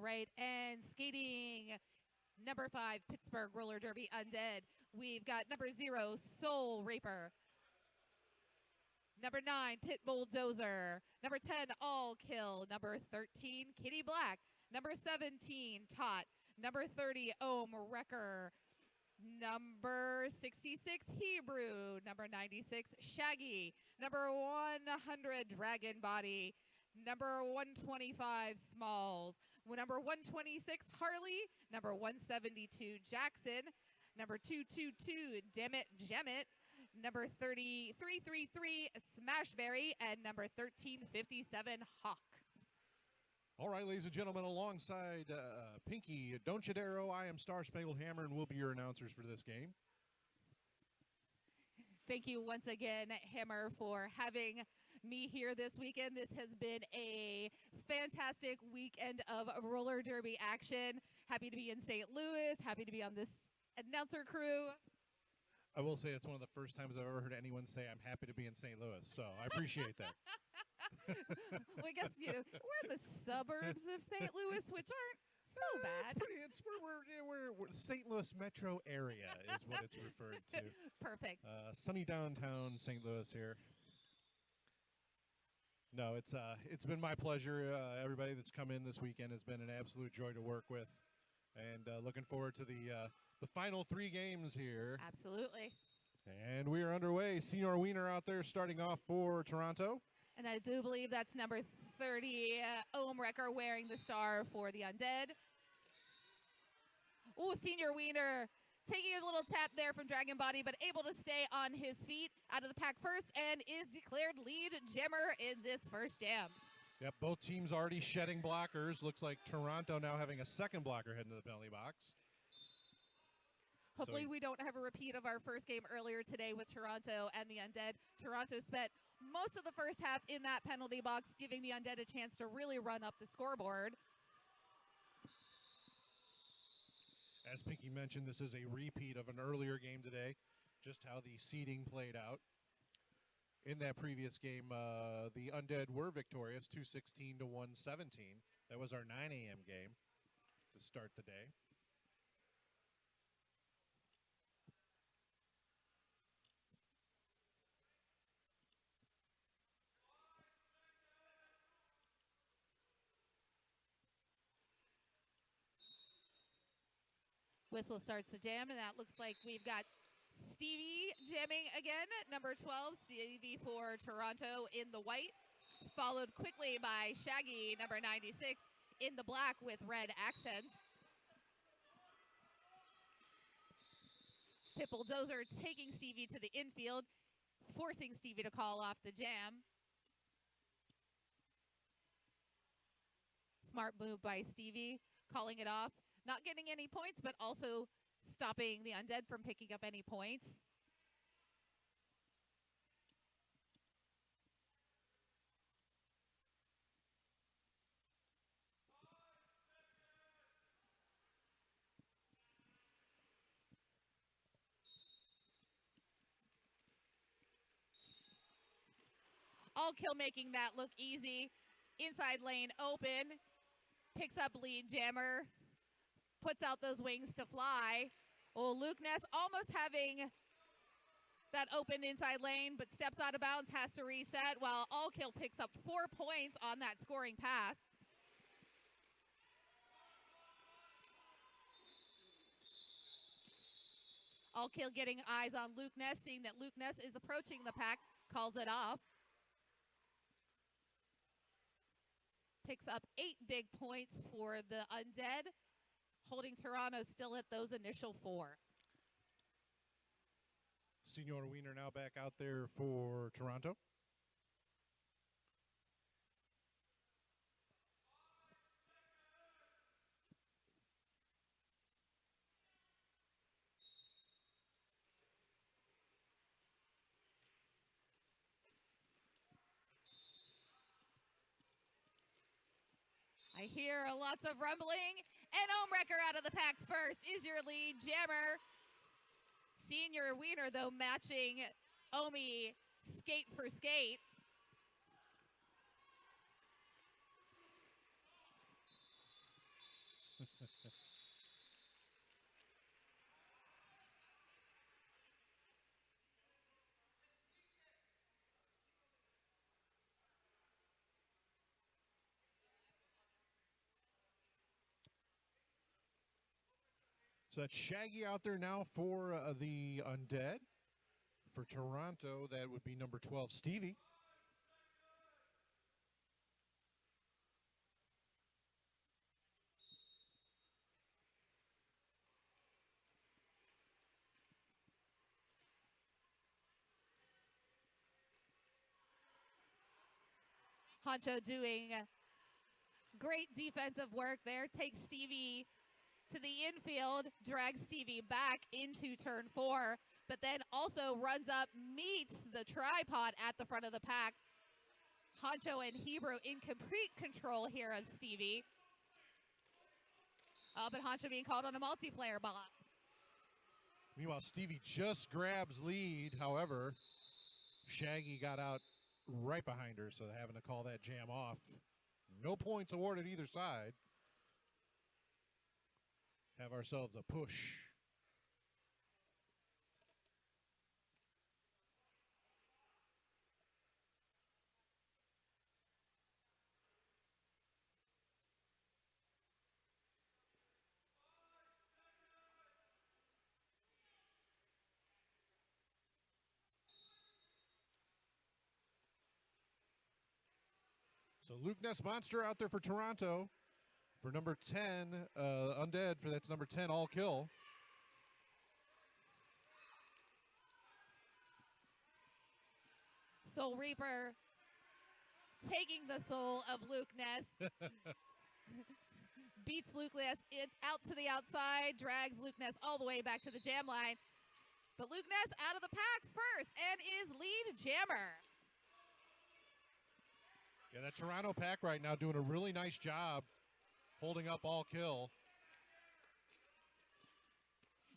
right, and skating number 5, Pittsburgh Roller Derby Undead. We've got number 0, Soul Raper. Number 9, Pit Bulldozer. Number 10, All Kill. Number 13, Kitty Black. Number 17, Tot. Number 30, Ohm Wrecker. Number 66, Hebrew. Number 96, Shaggy. Number 100, Dragon Body. Number 125, Smalls. Number 126, Harley. Number 172, Jackson. Number 222, Dammit Jemmit. Number 3333, Smashberry. And number 1357, Hawk. All right, ladies and gentlemen, alongside Pinky Donchadero, I am Star Spangled Hammer, and we'll be your announcers for this game. Thank you once again, Hammer, for having me here this weekend. This has been a fantastic weekend of roller derby action. Happy to be in St. Louis. Happy to be on this announcer crew. I will say it's one of the first times I've ever heard anyone say I'm happy to be in St. Louis, so I appreciate that. Well, I guess we're in the suburbs of St. Louis, which aren't so bad. We're St. Louis metro area is what it's referred to. Perfect. Sunny downtown St. Louis here. No, it's been my pleasure. Everybody that's come in this weekend has been an absolute joy to work with, and looking forward to the final 3 games here. Absolutely. And we are underway. Senior Wiener out there starting off for Toronto. And I do believe that's number 30, Ohm Wrecker, wearing the star for the Undead. Oh, Senior Wiener taking a little tap there from Dragon Body, but able to stay on his feet out of the pack first and is declared lead jammer in this first jam. Yep, both teams already shedding blockers. Looks like Toronto now having a second blocker heading to the penalty box. Hopefully we don't have a repeat of our first game earlier today with Toronto and the Undead. Toronto spent most of the first half in that penalty box, giving the Undead a chance to really run up the scoreboard. As Pinky mentioned, this is a repeat of an earlier game today, just how the seeding played out. In that previous game, the Undead were victorious, 216 to 117. That was our 9 a.m. game to start the day. Whistle starts the jam, and that looks like we've got Stevie jamming again at number 12. Stevie for Toronto in the white, followed quickly by Shaggy, number 96, in the black with red accents. Pit Bulldozer taking Stevie to the infield, forcing Stevie to call off the jam. Smart move by Stevie, calling it off. Not getting any points, but also stopping the Undead from picking up any points. All Kill making that look easy. Inside lane open. Picks up lead jammer. Puts out those wings to fly. Oh, Luke Ness almost having that open inside lane, but steps out of bounds, has to reset, while All Kill picks up 4 points on that scoring pass. All Kill getting eyes on Luke Ness, seeing that Luke Ness is approaching the pack, calls it off. Picks up 8 big points for the Undead, holding Toronto still at those initial 4. Senior Wiener now back out there for Toronto. I hear lots of rumbling. And Ohm Wrecker out of the pack first is your lead jammer. Senior Wiener, though, matching Omi skate for skate. So that's Shaggy out there now for the Undead. For Toronto, that would be number 12, Stevie. Honcho doing great defensive work there. Takes Stevie to the infield, drags Stevie back into turn 4, but then also runs up, meets the tripod at the front of the pack. Honcho and Hebrew in complete control here of Stevie. But Honcho being called on a multiplayer block. Meanwhile, Stevie just grabs lead. However, Shaggy got out right behind her, so they're having to call that jam off. No points awarded either side. Have ourselves a push. So Luke Ness Monster out there for Toronto. For number 10, Undead, for that's number 10, all kill. Soul Reaper taking the soul of Luke Ness. Beats Luke Ness out to the outside, drags Luke Ness all the way back to the jam line. But Luke Ness out of the pack first and is lead jammer. Yeah, that Toronto pack right now doing a really nice job holding up all kill.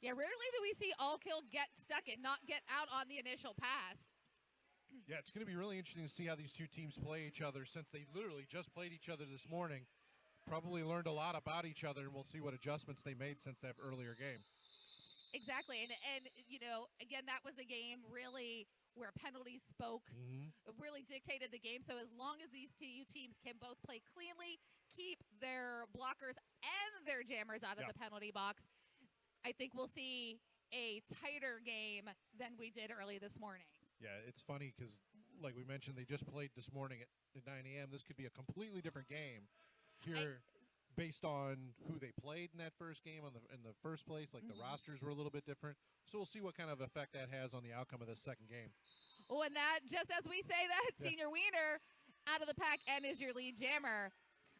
Yeah, rarely do we see all kill get stuck and not get out on the initial pass. Yeah, it's going to be really interesting to see how these two teams play each other since they literally just played each other this morning. Probably learned a lot about each other, and we'll see what adjustments they made since that earlier game. Exactly, and you know, again, that was a game really where penalties spoke, really dictated the game. So as long as these two teams can both play cleanly, keep their blockers and their jammers out of the penalty box, I think we'll see a tighter game than we did early this morning. Yeah, it's funny because, like we mentioned, they just played this morning at 9 a.m. This could be a completely different game here based on who they played in that first game in the first place. Like the rosters were a little bit different. So we'll see what kind of effect that has on the outcome of this second game. Oh, and that, just as we say that, Senior Wiener out of the pack and is your lead jammer.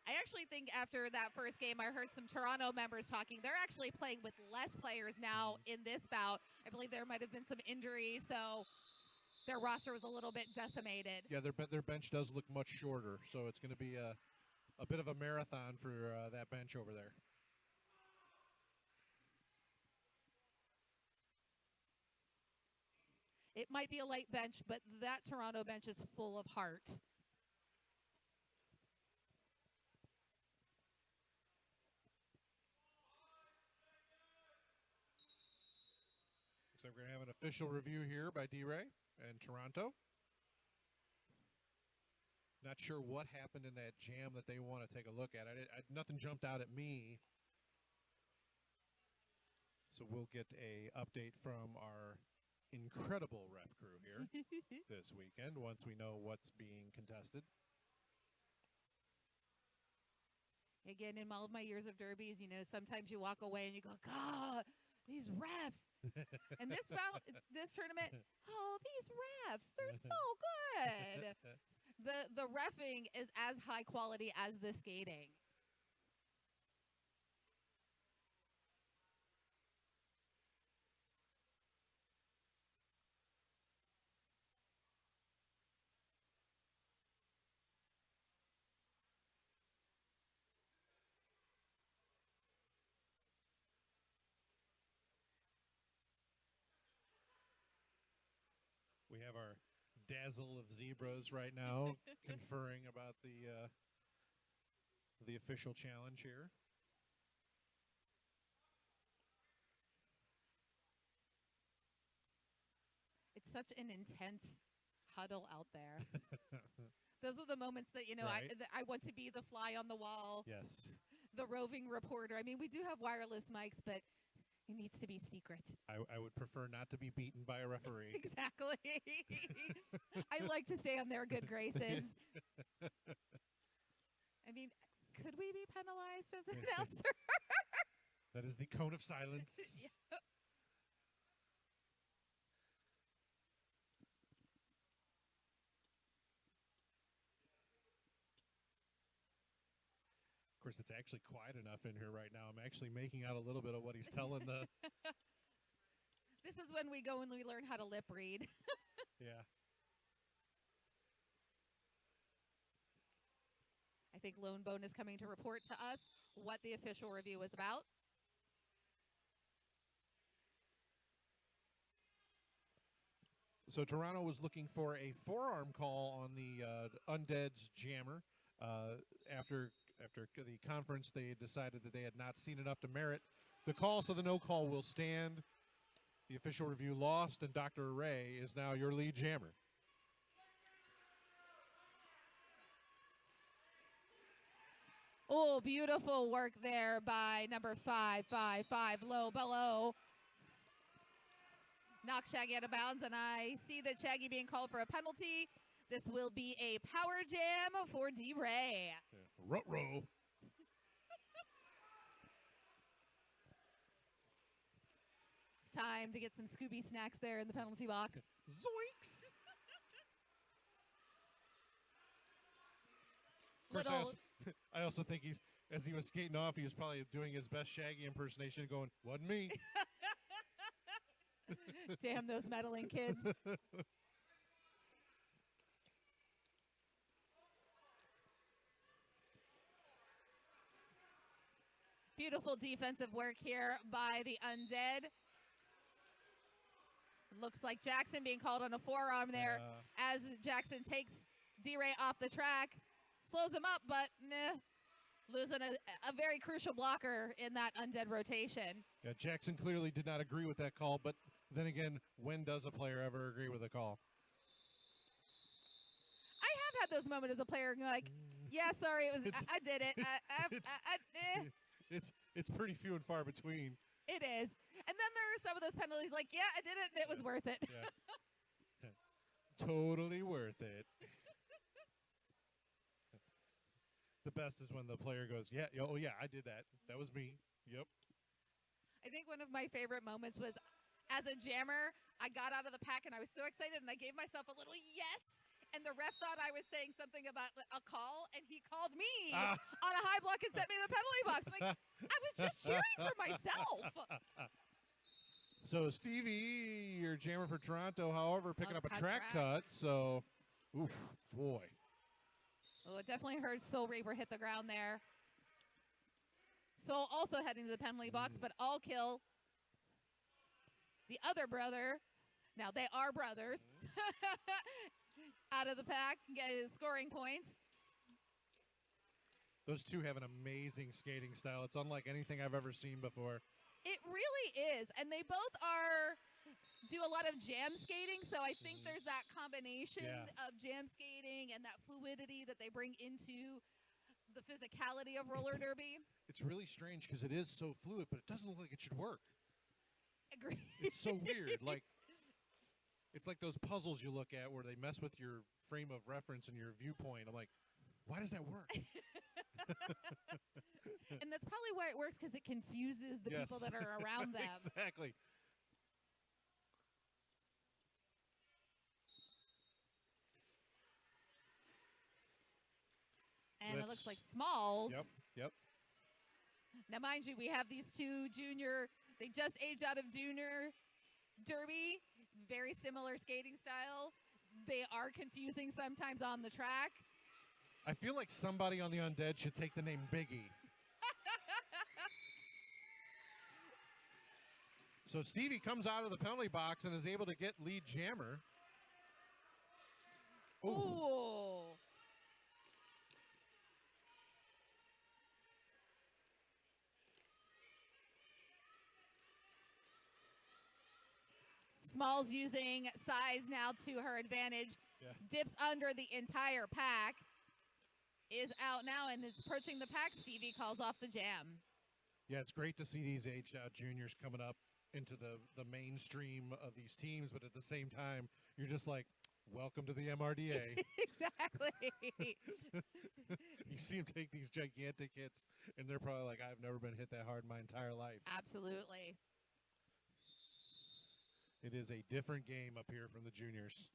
I actually think after that first game, I heard some Toronto members talking. They're actually playing with less players now in this bout. I believe there might have been some injuries, so their roster was a little bit decimated. Yeah, their bench does look much shorter, so it's going to be a bit of a marathon for that bench over there. It might be a light bench, but that Toronto bench is full of heart. Looks like we're going to have an official review here by D-Ray and Toronto. Not sure what happened in that jam that they want to take a look at. Nothing jumped out at me. So we'll get a update from our incredible ref crew here this weekend once we know what's being contested. Again, in all of my years of derbies, you know, sometimes you walk away and you go, God, these refs. And this tournament, oh, these refs, they're so good. The reffing is as high quality as the skating. We have our dazzle of zebras right now conferring about the official challenge here. It's such an intense huddle out there. Those are the moments that, Right. I want to be the fly on the wall, Yes. the roving reporter. I mean, we do have wireless mics, but it needs to be secret. I would prefer not to be beaten by a referee. Exactly. I like to stay on their good graces. I mean, could we be penalized as an announcer? That is the cone of silence. Yeah. Of course, it's actually quiet enough in here right now. I'm actually making out a little bit of what he's telling the. This is when we go and we learn how to lip read. Yeah. I think Lone Bone is coming to report to us what the official review was about. So Toronto was looking for a forearm call on the Undead's jammer. After the conference, they decided that they had not seen enough to merit the call, so the no call will stand. The official review lost, and Dr. Ray is now your lead jammer. Oh, beautiful work there by number 555, Low Below. Knocked Shaggy out of bounds, and I see that Shaggy being called for a penalty. This will be a power jam for D-Ray. Ruh-roh. It's time to get some Scooby snacks there in the penalty box. Zoinks! Of course, Little, I also think as he was skating off, he was probably doing his best Shaggy impersonation, going, "Wasn't me." damn those meddling kids. Beautiful defensive work here by the Undead. Looks like Jackson being called on a forearm there as Jackson takes D-Ray off the track. Slows him up, but losing a very crucial blocker in that Undead rotation. Yeah, Jackson clearly did not agree with that call, but then again, when does a player ever agree with a call? I have had those moments as a player, like, yeah, sorry, I did it. It's pretty few and far between. It is. And then there are some of those penalties like, yeah, I did it, and it was worth it. Yeah. Totally worth it. The best is when the player goes, yeah, oh yeah, I did that. That was me. Yep. I think one of my favorite moments was as a jammer, I got out of the pack and I was so excited and I gave myself a little yes. And the ref thought I was saying something about a call, and he called me on a high block and sent me in the penalty box. I'm like, I was just cheering for myself. So Stevie, your jammer for Toronto, however, picking up a track cut. So, oof, boy. Oh, it definitely heard Soul Reaper hit the ground there. Soul also heading to the penalty box, but all kill the other brother. Now they are brothers. Out of the pack, scoring points. Those two have an amazing skating style. It's unlike anything I've ever seen before. It really is. And they both do a lot of jam skating, so I think there's that combination of jam skating and that fluidity that they bring into the physicality of roller derby. It's really strange because it is so fluid, but it doesn't look like it should work. Agree. It's so weird. It's like those puzzles you look at where they mess with your frame of reference and your viewpoint. I'm like, why does that work? And that's probably why it works, because it confuses the people that are around them. Exactly. And it looks like Smalls. Yep. Now, mind you, we have these two junior, they just aged out of junior derby. Very similar skating style. They are confusing sometimes on the track. I feel like somebody on the Undead should take the name Biggie. So Stevie comes out of the penalty box and is able to get lead jammer. Ooh. Smalls using size now to her advantage. Yeah. Dips under the entire pack. Is out now and is approaching the pack. Stevie calls off the jam. Yeah, it's great to see these aged out juniors coming up into the mainstream of these teams, but at the same time, you're just like, welcome to the MRDA. Exactly. You see them take these gigantic hits, and they're probably like, I've never been hit that hard in my entire life. Absolutely. It is a different game up here from the juniors.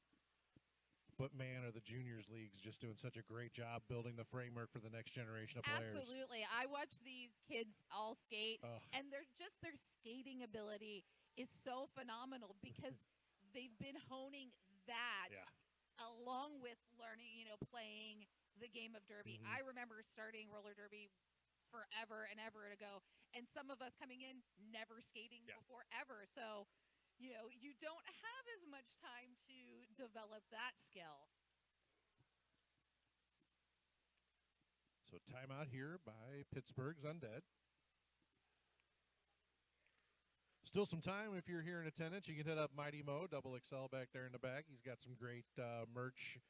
But, man, are the juniors leagues just doing such a great job building the framework for the next generation of players. Absolutely. I watch these kids all skate, Ugh. and their skating ability is so phenomenal because they've been honing that along with learning, playing the game of derby. Mm-hmm. I remember starting roller derby forever and ever ago, and some of us coming in never skating before ever. So, you don't have as much time to develop that skill. So timeout here by Pittsburgh's Undead. Still some time if you're here in attendance. You can hit up Mighty Mo, Double XL back there in the back. He's got some great merch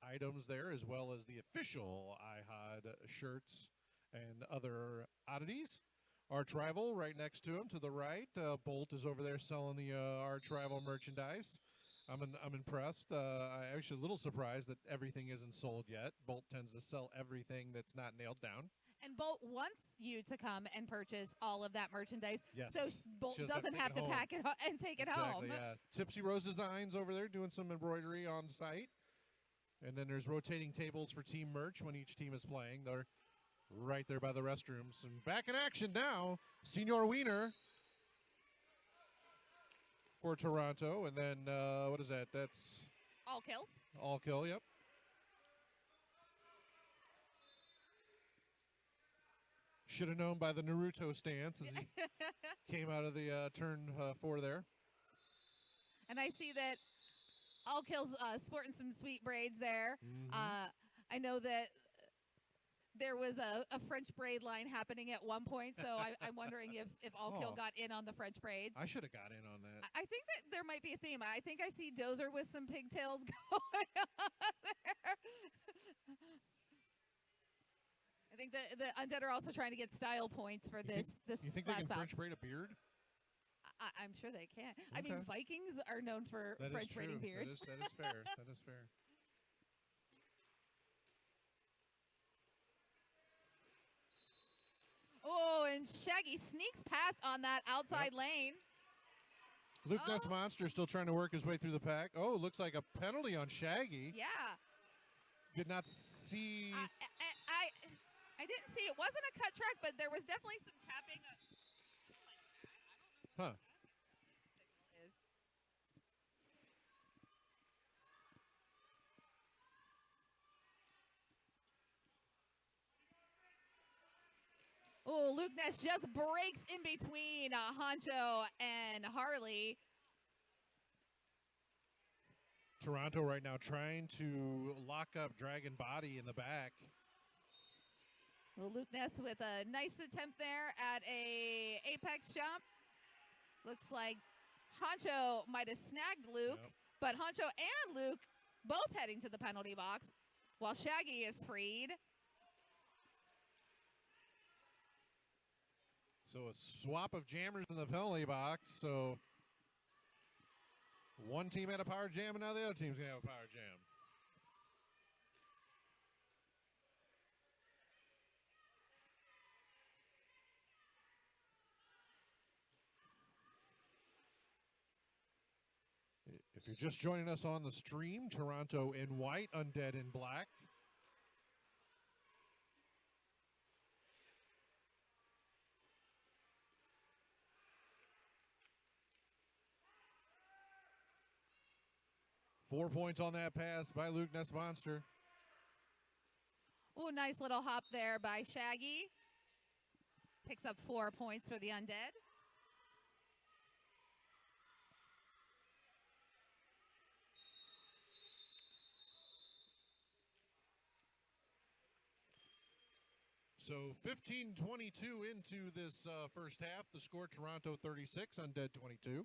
items there, as well as the official iHOD shirts and other oddities. Arch Rival right next to him to the right. Bolt is over there selling the Arch Rival merchandise. I'm impressed. I'm actually a little surprised that everything isn't sold yet. Bolt tends to sell everything that's not nailed down. And Bolt wants you to come and purchase all of that merchandise. Yes. So Bolt doesn't have to pack it and take it home. Yeah. Tipsy Rose Designs over there doing some embroidery on site. And then there's rotating tables for team merch when each team is playing. They're right there by the restrooms. And back in action now, Senior Wiener for Toronto. And then, what is that? That's all kill. All kill, yep. Should have known by the Naruto stance as he came out of the turn 4 there. And I see that All Kill's sporting some sweet braids there. Mm-hmm. I know that there was a French braid line happening at one point, so I'm wondering if All Kill got in on the French braids. I should have got in on that. I think that there might be a theme. I think I see Dozer with some pigtails going on there. I think the Undead are also trying to get style points for this. You think they can French braid a beard? I'm sure they can. Okay. I mean, Vikings are known for French braiding beards. That is fair. That is fair. Oh, and Shaggy sneaks past on that outside lane. Luke Ness Monster still trying to work his way through the pack. Oh, looks like a penalty on Shaggy. Yeah. Did not see. I didn't see. It wasn't a cut track, but there was definitely some tapping. Huh. Oh, Luke Ness just breaks in between Honcho and Harley. Toronto right now trying to lock up Dragon Body in the back. Well, Luke Ness with a nice attempt there at a apex jump. Looks like Honcho might have snagged Luke, but Honcho and Luke both heading to the penalty box while Shaggy is freed. So a swap of jammers in the penalty box. So one team had a power jam, and now the other team's going to have a power jam. If you're just joining us on the stream, Toronto in white, Undead in black. Four points on that pass by Luke Ness Monster. Oh, nice little hop there by Shaggy. Picks up 4 points for the Undead. So 15-22 into this first half. The score, Toronto 36, Undead 22.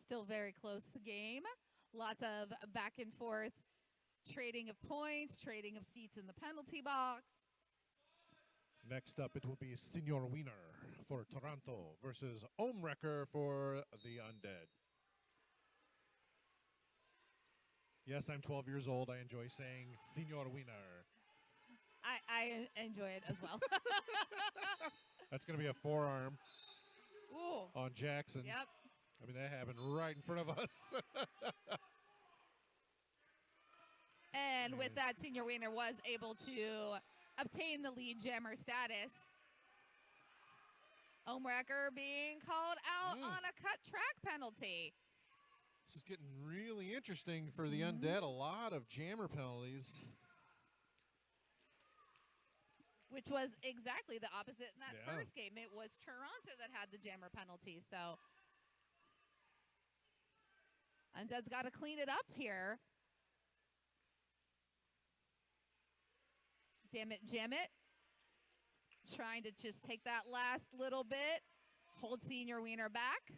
Still very close game. Lots of back and forth trading of points, trading of seats in the penalty box. Next up, it will be Senior Wiener for Toronto versus Omewrecker for the Undead. Yes, I'm 12 years old. I enjoy saying Senior Wiener. I enjoy it as well. That's going to be a forearm Ooh. on Jackson. Yep. I mean, that happened right in front of us. And with that, Senior Wiener was able to obtain the lead jammer status. Omewrecker being called out on a cut track penalty. This is getting really interesting for the Undead. A lot of jammer penalties. Which was exactly the opposite in that Yeah. first game. It was Toronto that had the jammer penalty. So Undead's got to clean it up here. Damn it, jam it. Trying to just take that last little bit. Hold Senior Wiener back.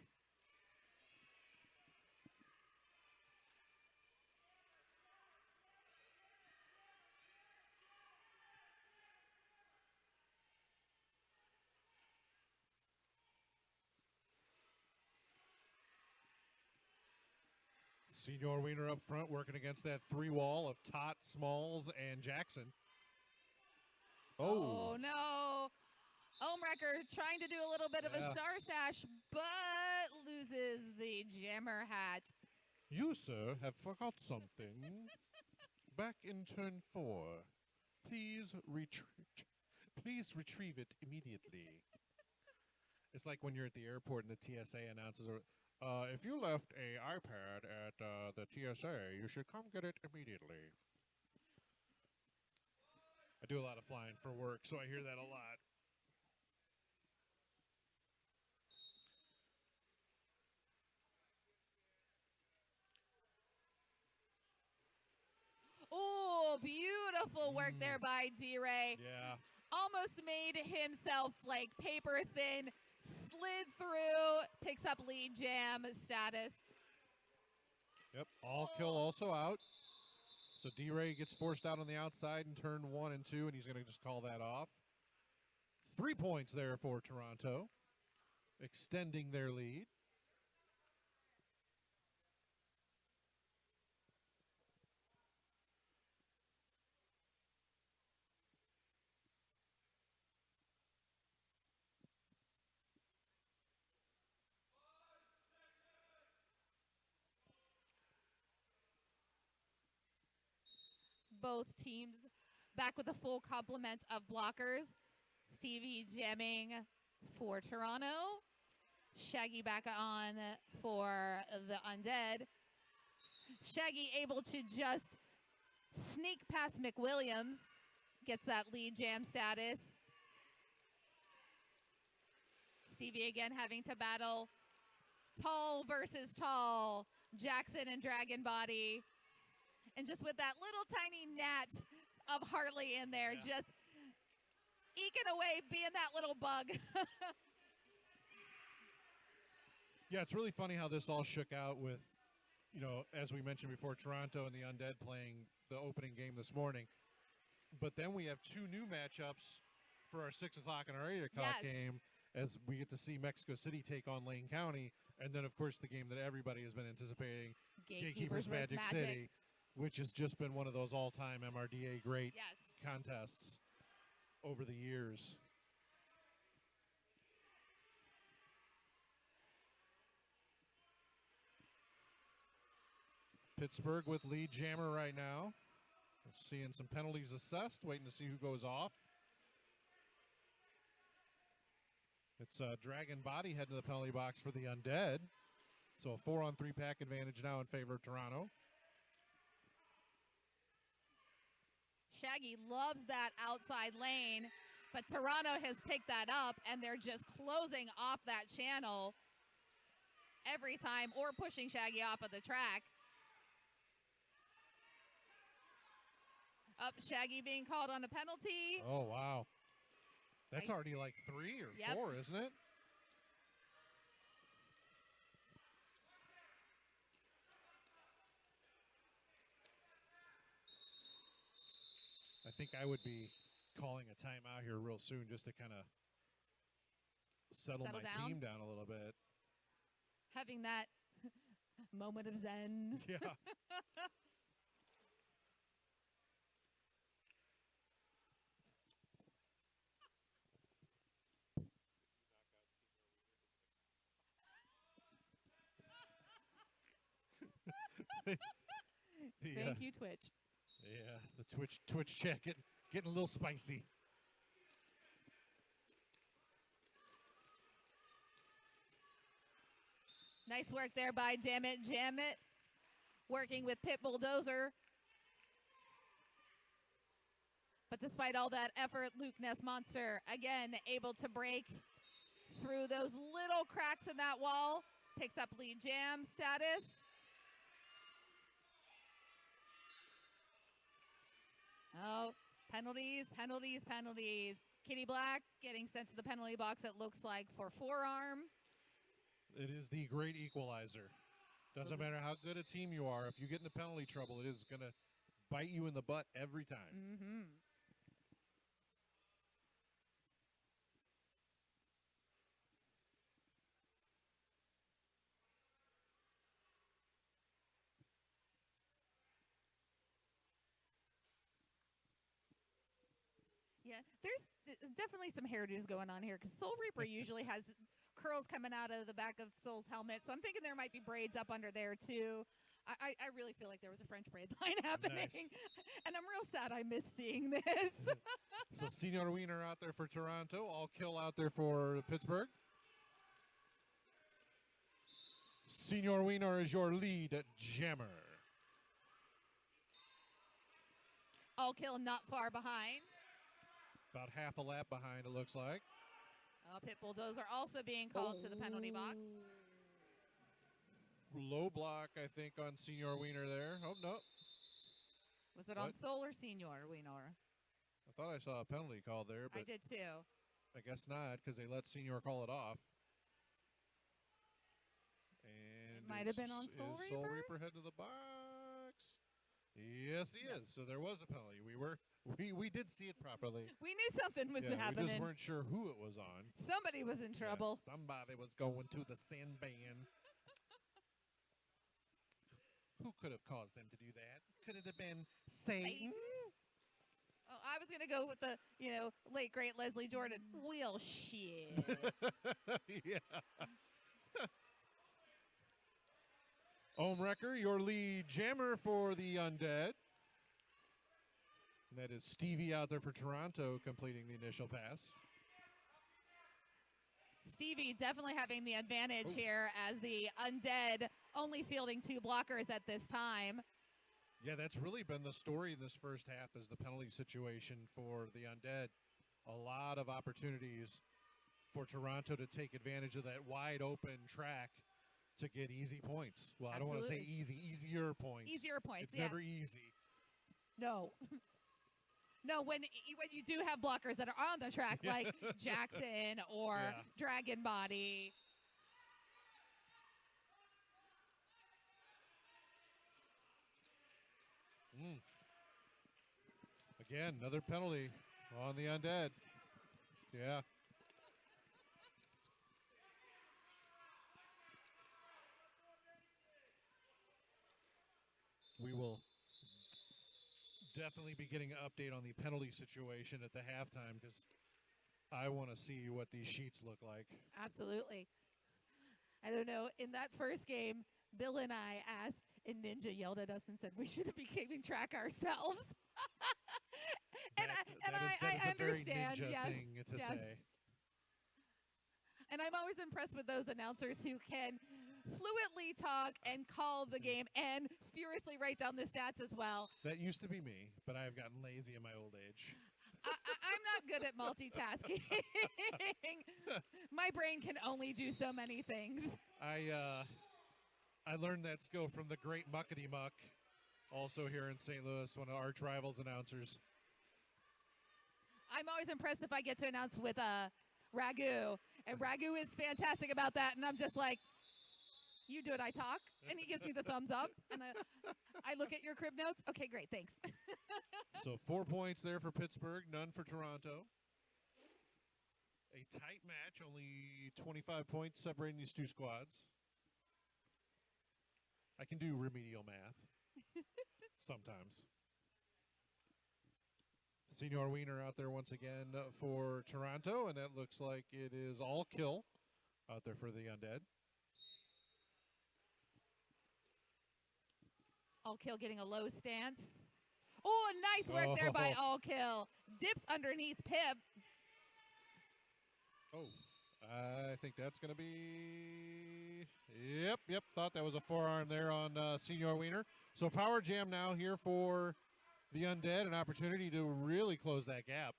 Senior Wiener up front working against that three wall of Tot, Smalls, and Jackson. Oh, no. Omewrecker trying to do a little bit of a star sash, but loses the jammer hat. You, sir, have forgot something. Back in turn 4. Please retrieve it immediately. It's like when you're at the airport and the TSA announces, if you left a iPad at the TSA, you should come get it immediately. I do a lot of flying for work, so I hear that a lot. Oh, beautiful work there by D-Ray. Yeah. Almost made himself like paper thin, slid through, picks up lead jam status. Yep, all kill also out. So D-Ray gets forced out on the outside in turn 1 and 2, and he's going to just call that off. 3 points there for Toronto, extending their lead. Both teams back with a full complement of blockers. Stevie jamming for Toronto. Shaggy back on for the Undead. Shaggy able to just sneak past McWilliams. Gets that lead jam status. Stevie again having to battle tall versus tall. Jackson and Dragon Body. And just with that little tiny gnat of Hartley in there, just eking away, being that little bug. Yeah, it's really funny how this all shook out with, you know, as we mentioned before, Toronto and the Undead playing the opening game this morning. But then we have 2 new matchups for our 6 o'clock and our 8 o'clock game as we get to see Mexico City take on Lane County. And then, of course, the game that everybody has been anticipating, Gatekeepers Magic City, which has just been one of those all-time MRDA great contests over the years. Pittsburgh with lead jammer right now. Seeing some penalties assessed, waiting to see who goes off. It's Dragon Body heading to the penalty box for the Undead. So a 4-on-3 pack advantage now in favor of Toronto. Shaggy loves that outside lane, but Toronto has picked that up, and they're just closing off that channel every time or pushing Shaggy off of the track. Up, Shaggy being called on a penalty. Oh, wow. That's already like 3 or 4, isn't it? think I would be calling a timeout here real soon just to kind of settle my down? team down a little bit. Having that moment of zen. Yeah. Thank you, Twitch. Yeah, the Twitch chat getting a little spicy. Nice work there by Dammit Jammit, working with Pit Bulldozer. But despite all that effort, Luke Ness Monster, again, able to break through those little cracks in that wall, picks up lead jam status. Oh, penalties, penalties, penalties. Kitty Black getting sent to the penalty box, it looks like, for forearm. It is the great equalizer. Doesn't matter how good a team you are. If you get into penalty trouble, it is going to bite you in the butt every time. Mm-hmm. Yeah, there's definitely some hairdos going on here because Soul Reaper usually has curls coming out of the back of Soul's helmet. So I'm thinking there might be braids up under there too. I really feel like there was a French braid line happening. Nice. And I'm real sad I missed seeing this. So Senior Wiener out there for Toronto. All kill out there for Pittsburgh. Senior Wiener is your lead jammer. All kill not far behind. About half a lap behind, it looks like. Pit Bulldozer also being called to the penalty box. Low block, I think, on Senior Wiener there. Oh, no. Was it on Soul or Senior Wiener? I thought I saw a penalty called there, but I did too. I guess not because they let Senior call it off. And It might have been on Soul is Reaper. Soul Reaper head to the box. Yes, he is. So there was a penalty. We did see it properly. We knew something was We happening. just weren't sure who it was on. Somebody was in trouble. Yeah, somebody was going to the Sandban. Who could have caused them to do that? Could it have been Satan? Oh, I was going to go with the, late, great Leslie Jordan. Well, shit. Yeah. Wrecker, your lead jammer for the Undead. And that is Stevie out there for Toronto completing the initial pass. Stevie definitely having the advantage here as the Undead only fielding 2 blockers at this time. Yeah, that's really been the story in this first half is the penalty situation for the Undead. A lot of opportunities for Toronto to take advantage of that wide open track to get easy points. Well, I don't want to say easy, easier points. Easier points, It's never easy. No. No, when you do have blockers that are on the track, like Jackson or Dragon Body. Again, another penalty on the Undead. Yeah. We will definitely be getting an update on the penalty situation at the halftime because I want to see what these sheets look like. Absolutely. I don't know. In that first game, Bill and I asked, and Ninja yelled at us and said we should be keeping track ourselves. I understand. Very ninja yes, thing to say. And I'm always impressed with those announcers who can fluently talk and call the game and furiously write down the stats as well. That used to be me, but I have gotten lazy in my old age. I'm not good at multitasking. My brain can only do so many things. I learned that skill from the great Muckety Muck, also here in St. Louis, one of our arch rivals announcers. I'm always impressed if I get to announce with Ragu. And Ragu is fantastic about that. And I'm just like, You do it, I talk. And he gives me the thumbs up. And I look at your crib notes. Okay, great, thanks. So 4 points there for Pittsburgh, none for Toronto. A tight match, only 25 points separating these two squads. I can do remedial math sometimes. Senior Wiener out there once again for Toronto, and that looks like it is all kill out there for the Undead. All Kill getting a low stance. Oh, nice work there by All Kill. Dips underneath Pip. Oh, I think that's going to be... Yep. Thought that was a forearm there on Senior Wiener. So power jam now here for the Undead, an opportunity to really close that gap.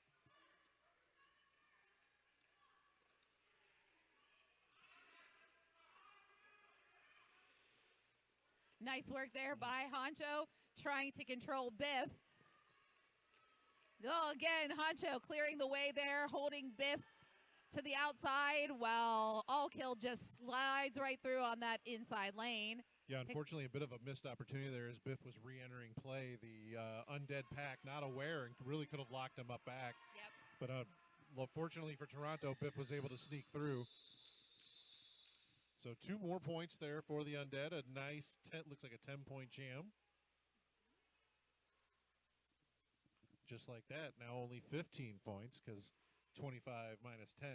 Nice work there by Honcho, trying to control Biff. Oh, again, Honcho clearing the way there, holding Biff to the outside, while All Kill just slides right through on that inside lane. Yeah, unfortunately, a bit of a missed opportunity there as Biff was re-entering play. The Undead pack, not aware, and really could have locked him up back. Yep. But fortunately for Toronto, Biff was able to sneak through. So 2 more points there for the Undead. A nice, looks like a 10-point jam. Just like that, now only 15 points because 25 minus 10,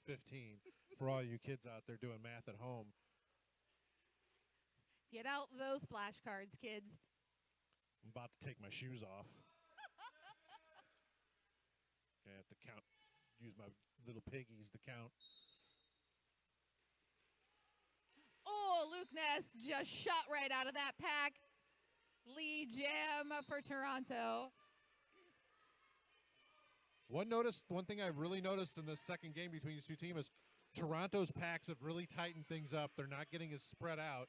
15 for all you kids out there doing math at home. Get out those flashcards, kids. I'm about to take my shoes off. I have to count, use my little piggies to count. Oh, Luke Ness just shot right out of that pack. Lead jam for Toronto. One thing I've really noticed in the second game between these two teams is Toronto's packs have really tightened things up. They're not getting as spread out,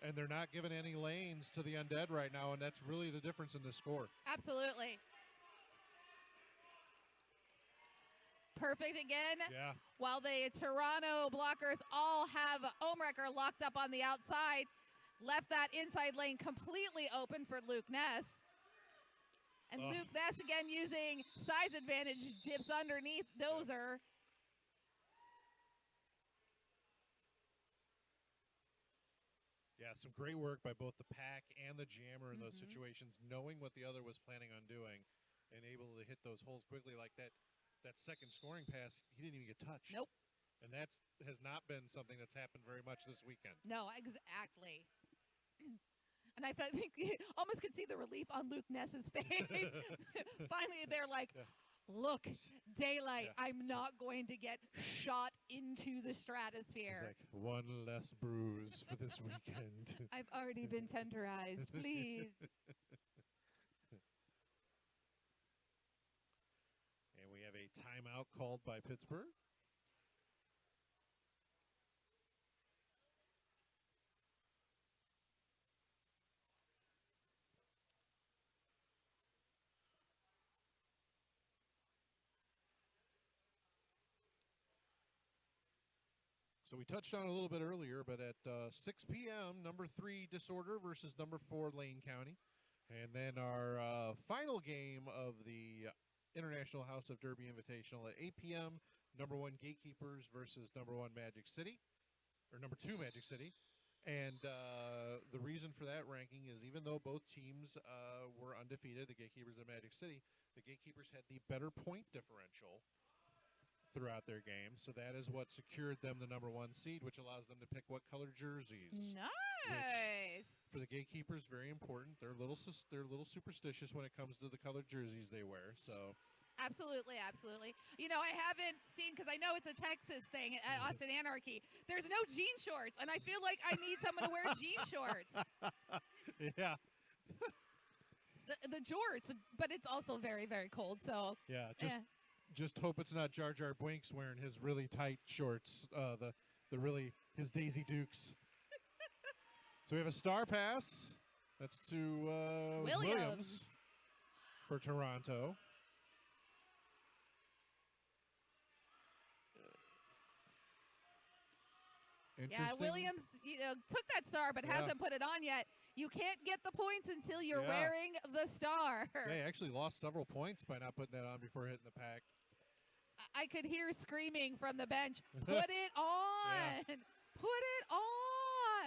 and they're not giving any lanes to the Undead right now, and that's really the difference in the score. Absolutely. Perfect again. Yeah. While the Toronto blockers all have Omrecker locked up on the outside, left that inside lane completely open for Luke Ness. And Luke Ness again using size advantage, dips underneath Dozer. Yeah, some great work by both the pack and the jammer in those situations, knowing what the other was planning on doing and able to hit those holes quickly like that. That second scoring pass, he didn't even get touched. Nope. And that has not been something that's happened very much this weekend. No, exactly. And I think you almost could see the relief on Luke Ness's face. Finally, they're like, look, daylight, I'm not going to get shot into the stratosphere. It's like, one less bruise for this weekend. I've already been tenderized, please. And we have a timeout called by Pittsburgh. So we touched on it a little bit earlier, but at 6 p.m., number 3 Disorder versus number 4 Lane County. And then our final game of the International House of Derby Invitational at 8 p.m., number 1 Gatekeepers versus number 1 Magic City, or number 2 Magic City. And the reason for that ranking is even though both teams were undefeated, the Gatekeepers and Magic City, the Gatekeepers had the better point differential throughout their games, so that is what secured them the number 1 seed, which allows them to pick what color jerseys. Nice. For the Gatekeepers, very important. They're a little superstitious when it comes to the colored jerseys they wear. So. Absolutely. You know, I haven't seen, because I know it's a Texas thing at Austin Anarchy. There's no jean shorts, and I feel like I need someone to wear jean shorts. Yeah. The jorts, but it's also very, very cold. So yeah, just hope it's not Jar Jar Binks wearing his really tight shorts, his Daisy Dukes. So we have a star pass. That's to Williams for Toronto. Interesting. Yeah, Williams took that star but hasn't put it on yet. You can't get the points until you're wearing the star. They actually lost several points by not putting that on before hitting the pack. I could hear screaming from the bench, put it on! Put it on!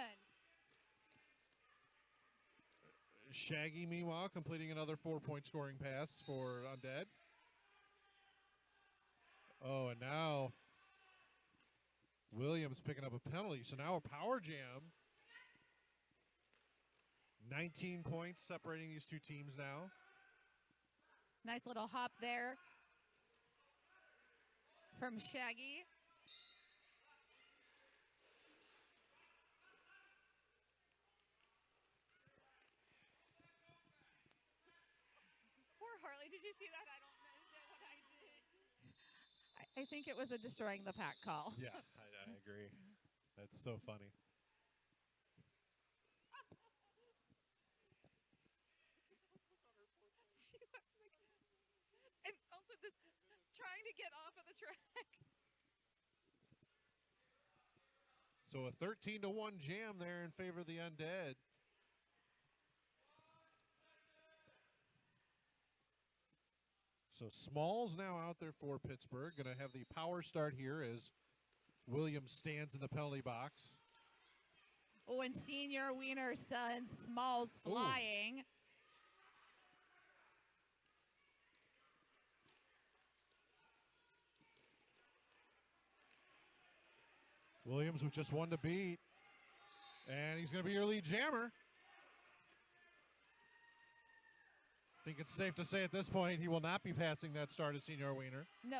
Shaggy, meanwhile, completing another 4-point scoring pass for Undead. Oh, and now Williams picking up a penalty. So now a power jam. 19 points separating these two teams now. Nice little hop there from Shaggy. Poor Harley, did you see that? I don't know what I did. I think it was a destroying the pack call. Yeah, I agree. That's so funny. She was like, and also this, trying to get off of the track. So a 13-1 jam there in favor of the Undead. So Smalls now out there for Pittsburgh. Going to have the power start here as Williams stands in the penalty box. Oh, and Senior Wiener sends Smalls flying. Ooh. Williams with just one to beat. And he's going to be your lead jammer. I think it's safe to say at this point he will not be passing that star to Senior Wiener. No.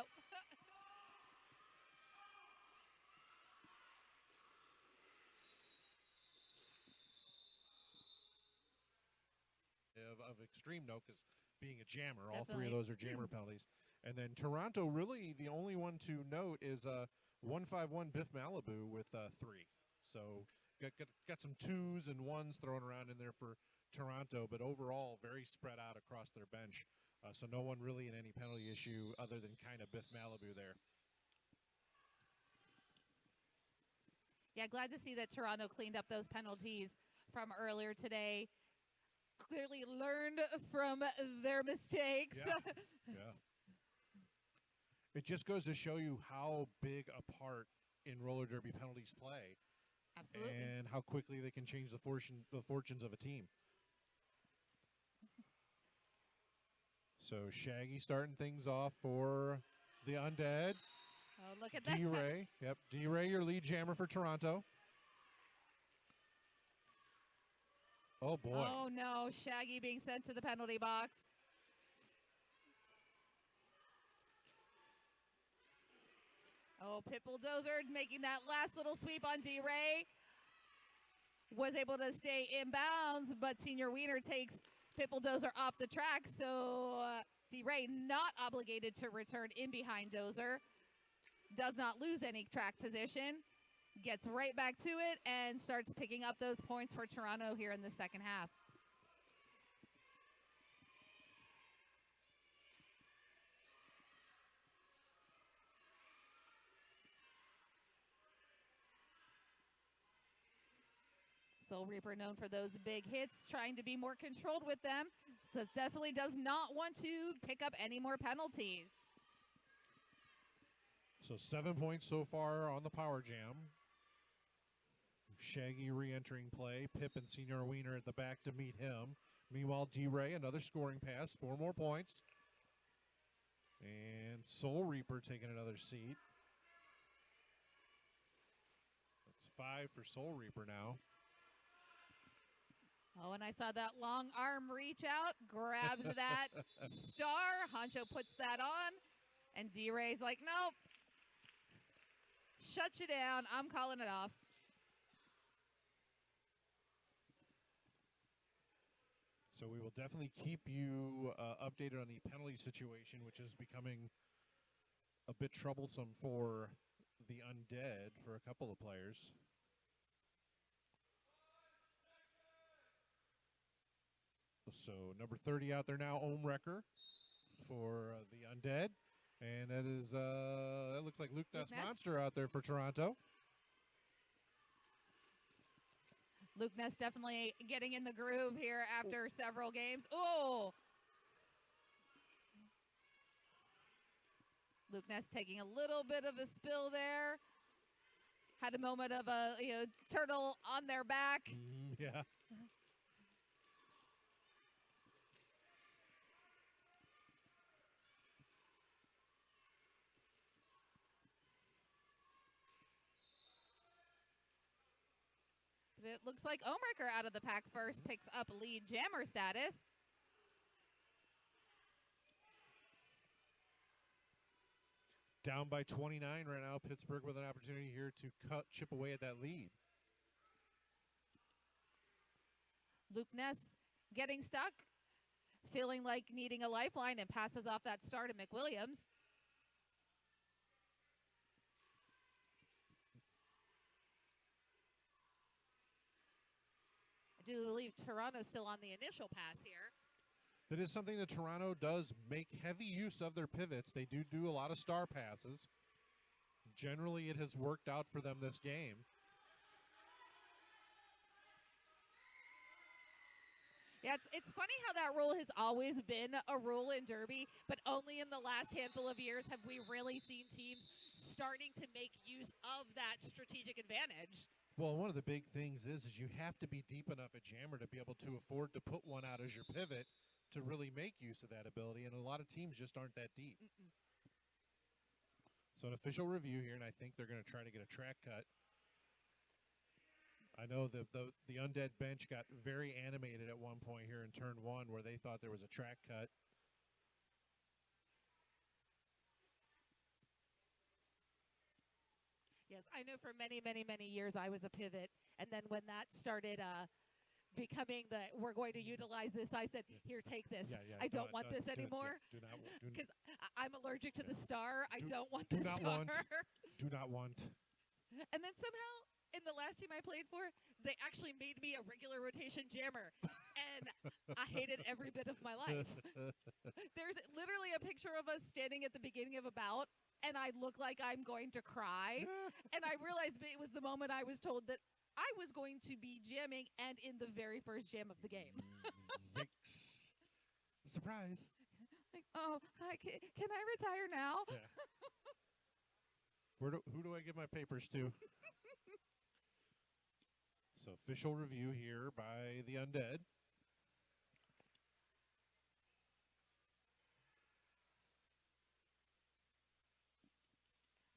of extreme note, because being a jammer, Definitely. All three of those are jammer penalties. And then Toronto, really the only one to note is 151 Biff Malibu with 3. So got some 2s and 1s thrown around in there for Toronto, but overall very spread out across their bench. So no one really in any penalty issue other than kind of Biff Malibu there. Yeah, glad to see that Toronto cleaned up those penalties from earlier today. Clearly learned from their mistakes. Yeah. It just goes to show you how big a part in roller derby penalties play. Absolutely. And how quickly they can change the fortunes of a team. So Shaggy starting things off for the Undead. Oh, look at that. D-Ray. Yep, D-Ray, your lead jammer for Toronto. Oh, boy. Oh, no. Shaggy being sent to the penalty box. Oh, Pitbull Dozer making that last little sweep on D-Ray. Was able to stay in bounds, but Senior Wiener takes Pitbull Dozer off the track. So D-Ray not obligated to return in behind Dozer. Does not lose any track position. Gets right back to it and starts picking up those points for Toronto here in the second half. Soul Reaper known for those big hits, trying to be more controlled with them. So definitely does not want to pick up any more penalties. So 7 points so far on the power jam. Shaggy re-entering play. Pip and Senior Wiener at the back to meet him. Meanwhile, D-Ray, another scoring pass. 4 more points. And Soul Reaper taking another seat. That's 5 for Soul Reaper now. Oh, and I saw that long arm reach out, grabbed that star. Honcho puts that on, and D-Ray's like, nope. Shut you down. I'm calling it off. So we will definitely keep you updated on the penalty situation, which is becoming a bit troublesome for the Undead for a couple of players. So number 30 out there now, Ohm Wrecker for the Undead. And that is, that looks like Luke Das Monster out there for Toronto. Luke Ness definitely getting in the groove here after several games. Oh! Luke Ness taking a little bit of a spill there. Had a moment of a turtle on their back. Yeah. But it looks like Omriker out of the pack first picks up lead jammer status. Down by 29 right now. Pittsburgh with an opportunity here to chip away at that lead. Luke Ness getting stuck, feeling like needing a lifeline, and passes off that star to McWilliams. I do believe Toronto's still on the initial pass here. That is something that Toronto does make heavy use of their pivots. They do a lot of star passes. Generally, it has worked out for them this game. Yeah, it's funny how that rule has always been a rule in Derby, but only in the last handful of years have we really seen teams starting to make use of that strategic advantage. Well, one of the big things is you have to be deep enough at jammer to be able to afford to put one out as your pivot to really make use of that ability, and a lot of teams just aren't that deep. So an official review here, and I think they're going to try to get a track cut. I know the Undead bench got very animated at one point here in turn one where they thought there was a track cut. Yes, I know for many, many, many years I was a pivot, and then when that started becoming we're going to utilize this, I said, here, take this. I don't want this anymore because I'm allergic to the star. I don't want the star. Do not want. And then somehow, in the last team I played for, they actually made me a regular rotation jammer, and I hated every bit of my life. There's literally a picture of us standing at the beginning of a bout, and I look like I'm going to cry. And I realized it was the moment I was told that I was going to be jamming and in the very first jam of the game. Yikes. Surprise. Like, oh, can I retire now? Yeah. Who do I give my papers to? So official review here by the Undead.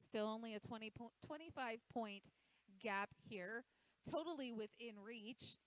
Still only a 25-point gap here, totally within reach.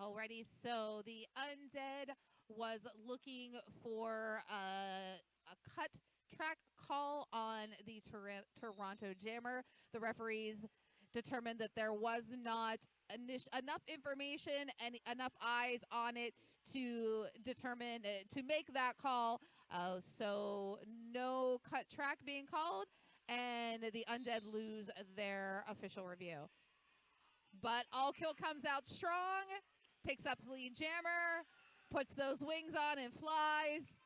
Alrighty, so the Undead was looking for a cut track call on the Toronto Jammer. The referees determined that there was not enough information and enough eyes on it to determine to make that call. So no cut track being called, and the Undead lose their official review. But All Kill comes out strong, picks up lead jammer, puts those wings on and flies.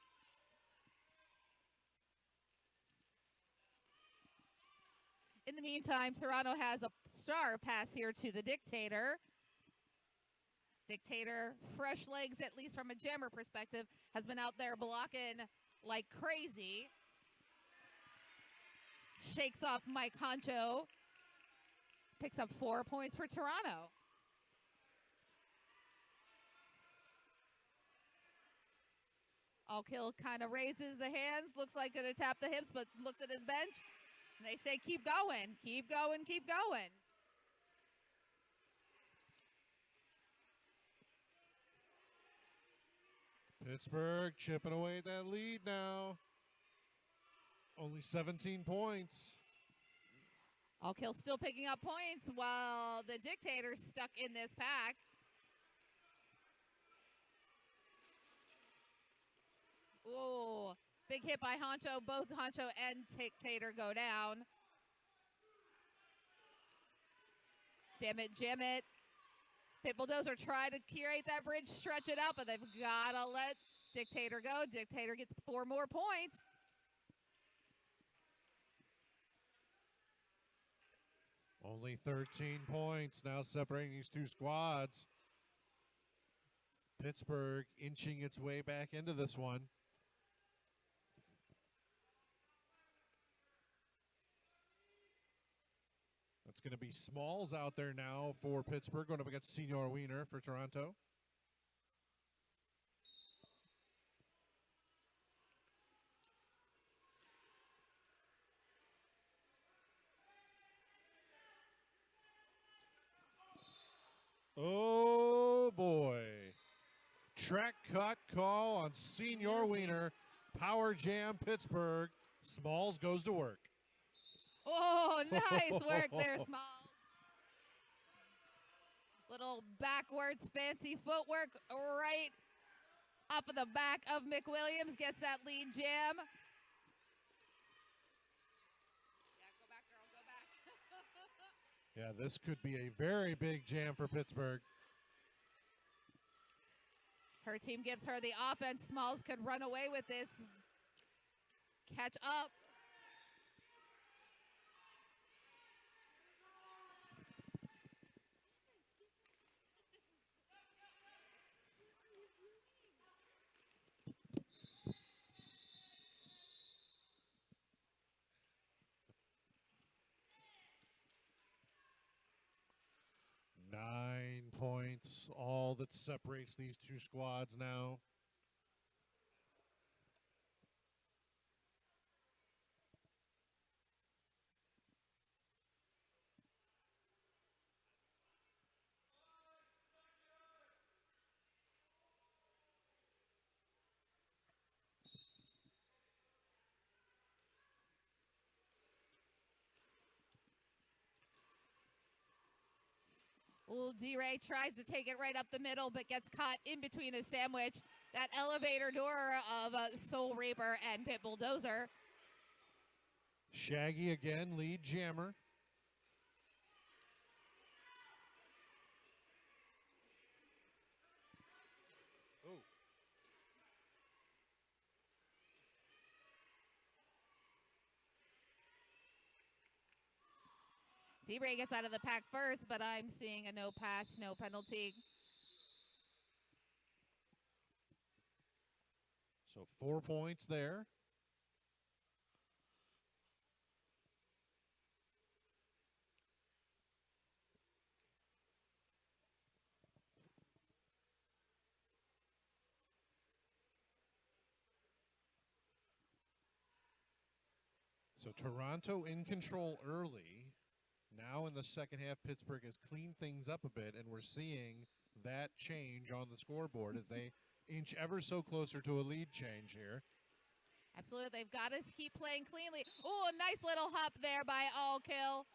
In the meantime, Toronto has a star pass here to the Dictator. Dictator, fresh legs, at least from a jammer perspective, has been out there blocking like crazy. Shakes off Mike Honcho. Picks up 4 points for Toronto. All Kill kind of raises the hands, looks like going to tap the hips, but looks at his bench. And they say, keep going, keep going, keep going. Pittsburgh chipping away at that lead now. Only 17 points. All Kill still picking up points while the Dictator's stuck in this pack. Ooh, big hit by Honcho. Both Honcho and Dictator go down. Damn it, jam it. Pit Bulldozer try to curate that bridge, stretch it out, but they've got to let Dictator go. Dictator gets 4 more points. Only 13 points now separating these two squads. Pittsburgh inching its way back into this one. That's going to be Smalls out there now for Pittsburgh, going up against Senior Wiener for Toronto. Oh, boy. Track cut call on Senior Wiener. Power jam Pittsburgh. Smalls goes to work. Oh, nice work there, Smalls. Little backwards fancy footwork right off of the back of McWilliams. Gets that lead jam. Yeah, go back, girl, go back. Yeah, this could be a very big jam for Pittsburgh. Her team gives her the offense. Smalls could run away with this. Catch up. Points, all that separates these two squads now. Ooh, D-Ray tries to take it right up the middle, but gets caught in between a sandwich. That elevator door of Soul Reaper and Pit Bulldozer. Shaggy again, lead jammer. Oh. D-Ray gets out of the pack first, but I'm seeing a no pass, no penalty. So 4 points there. So Toronto in control early. Now in the second half, Pittsburgh has cleaned things up a bit, and we're seeing that change on the scoreboard as they inch ever so closer to a lead change here. Absolutely. They've got to keep playing cleanly. Oh, a nice little hop there by All Kill.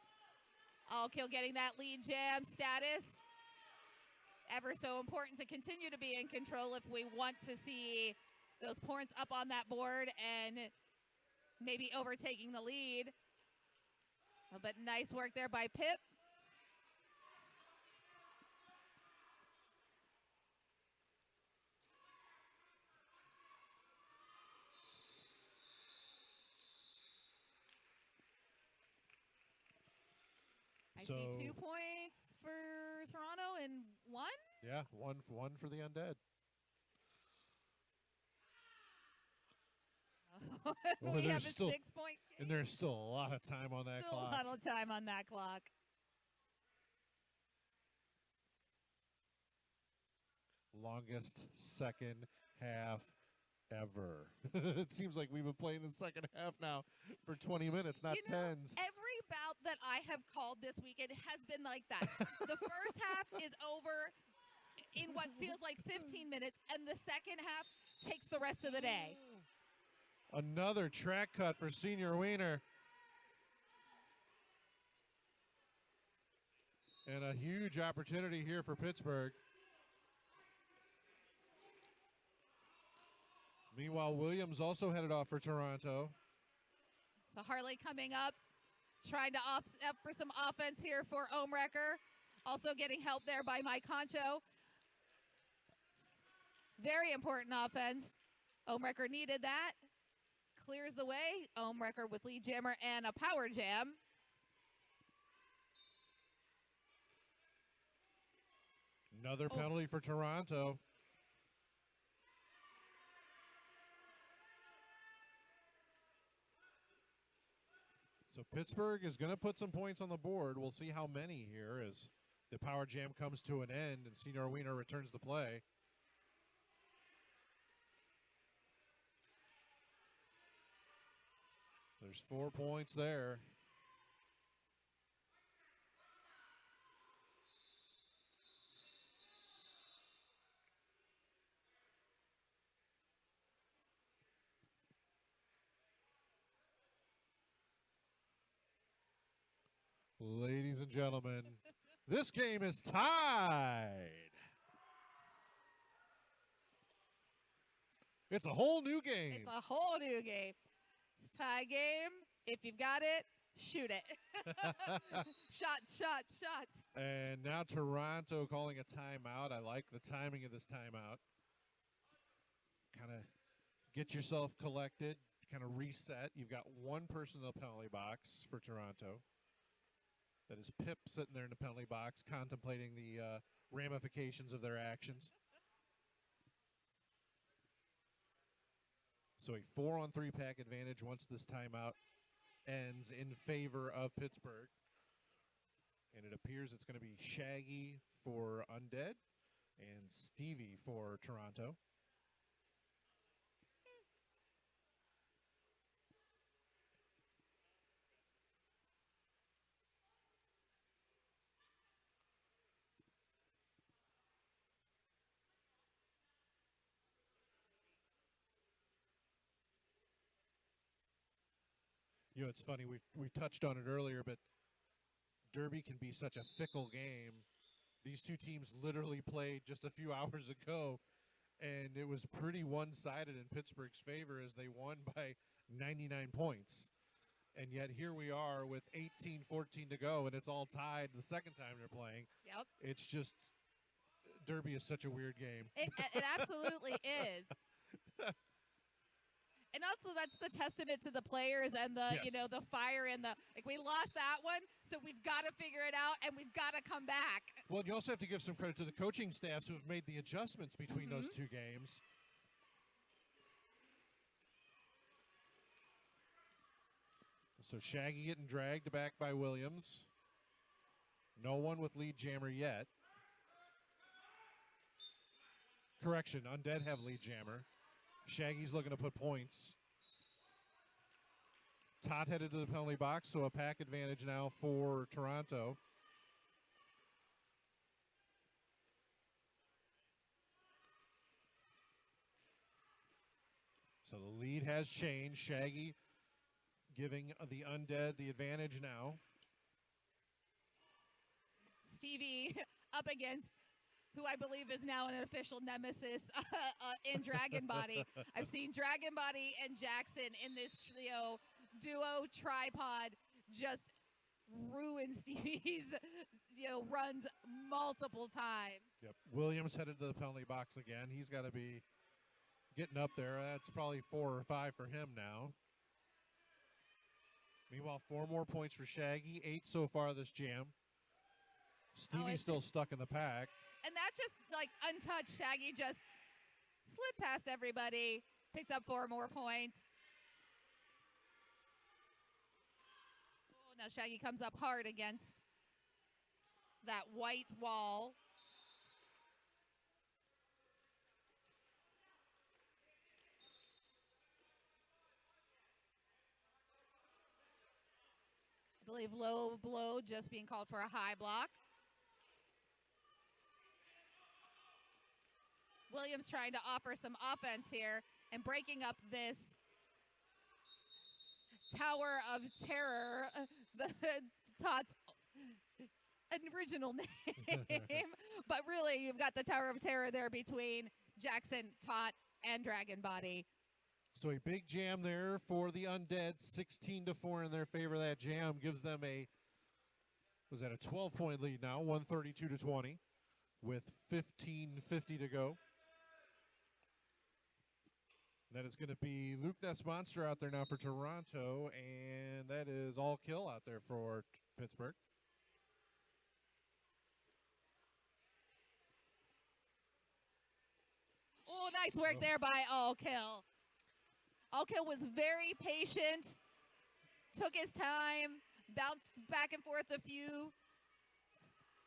All Kill getting that lead jam status. Ever so important to continue to be in control if we want to see those points up on that board and maybe overtaking the lead. Oh, but nice work there by Pip. I see 2 points for Toronto 2-1. Yeah, one for the Undead. We have a still 6-point game. and there's still a lot of time on that Still clock. a lot of time on that clock. Longest second half ever. It seems like we've been playing the second half now for 20 minutes, not tens. Every bout that I have called this weekend has been like that. The first half is over in what feels like 15 minutes, and the second half takes the rest of the day. Another track cut for Senior Wiener. And a huge opportunity here for Pittsburgh. Meanwhile, Williams also headed off for Toronto. So Harley coming up, trying to up for some offense here for Ohmrecker. Also getting help there by Mike Concho. Very important offense. Ohmrecker needed that. Clears the way. Ohmrecker with lead jammer and a power jam. Another penalty for Toronto. So Pittsburgh is going to put some points on the board. We'll see how many here as the power jam comes to an end and Senior Wiener returns the play. There's 4 points there. Ladies and gentlemen, this game is tied. It's a whole new game. It's a whole new game. It's a tie game. If you've got it, shoot it. Shot. And now Toronto calling a timeout. I like the timing of this timeout. Kind of get yourself collected, kind of reset. You've got one person in the penalty box for Toronto. That is Pip sitting there in the penalty box contemplating the ramifications of their actions. So a 4-on-3 pack advantage once this timeout ends in favor of Pittsburgh. And it appears it's going to be Shaggy for Undead and Stevie for Toronto. You know, it's funny, we've touched on it earlier, but Derby can be such a fickle game. These two teams literally played just a few hours ago, and it was pretty one-sided in Pittsburgh's favor as they won by 99 points. And yet here we are with 18-14 to go, and it's all tied the second time they're playing. Yep. It's just, Derby is such a weird game. It absolutely is. And also, that's the testament to the players and the, Yes. the fire and we lost that one, so we've got to figure it out and we've got to come back. Well, you also have to give some credit to the coaching staffs who have made the adjustments between those two games. So Shaggy getting dragged back by Williams. No one with lead jammer yet. Correction, Undead have lead jammer. Shaggy's looking to put points. Todd headed to the penalty box, so a pack advantage now for Toronto. So the lead has changed. Shaggy giving the Undead the advantage now. Stevie up against who I believe is now an official nemesis in Dragon Body. I've seen Dragon Body and Jackson in this duo tripod just ruin Stevie's runs multiple times. Yep. Williams headed to the penalty box again. He's got to be getting up there. That's probably 4 or 5 for him now. Meanwhile, 4 more points for Shaggy. 8 so far this jam. Stevie's still stuck in the pack. And that just, like, untouched. Shaggy just slid past everybody, picked up 4 more points. Oh, now Shaggy comes up hard against that white wall. I believe low blow just being called for a high block. Williams trying to offer some offense here and breaking up this Tower of Terror, the Todd's original name. But really, you've got the Tower of Terror there between Jackson, Tot, and Dragon Body. So a big jam there for the Undead, 16-4 in their favor. That jam gives them a 12-point lead now, 132-20, with 15:50 to go. That is going to be Luke Ness Monster out there now for Toronto, and that is all kill out there for Pittsburgh. Oh, nice work there by All Kill. All Kill was very patient, took his time, bounced back and forth a few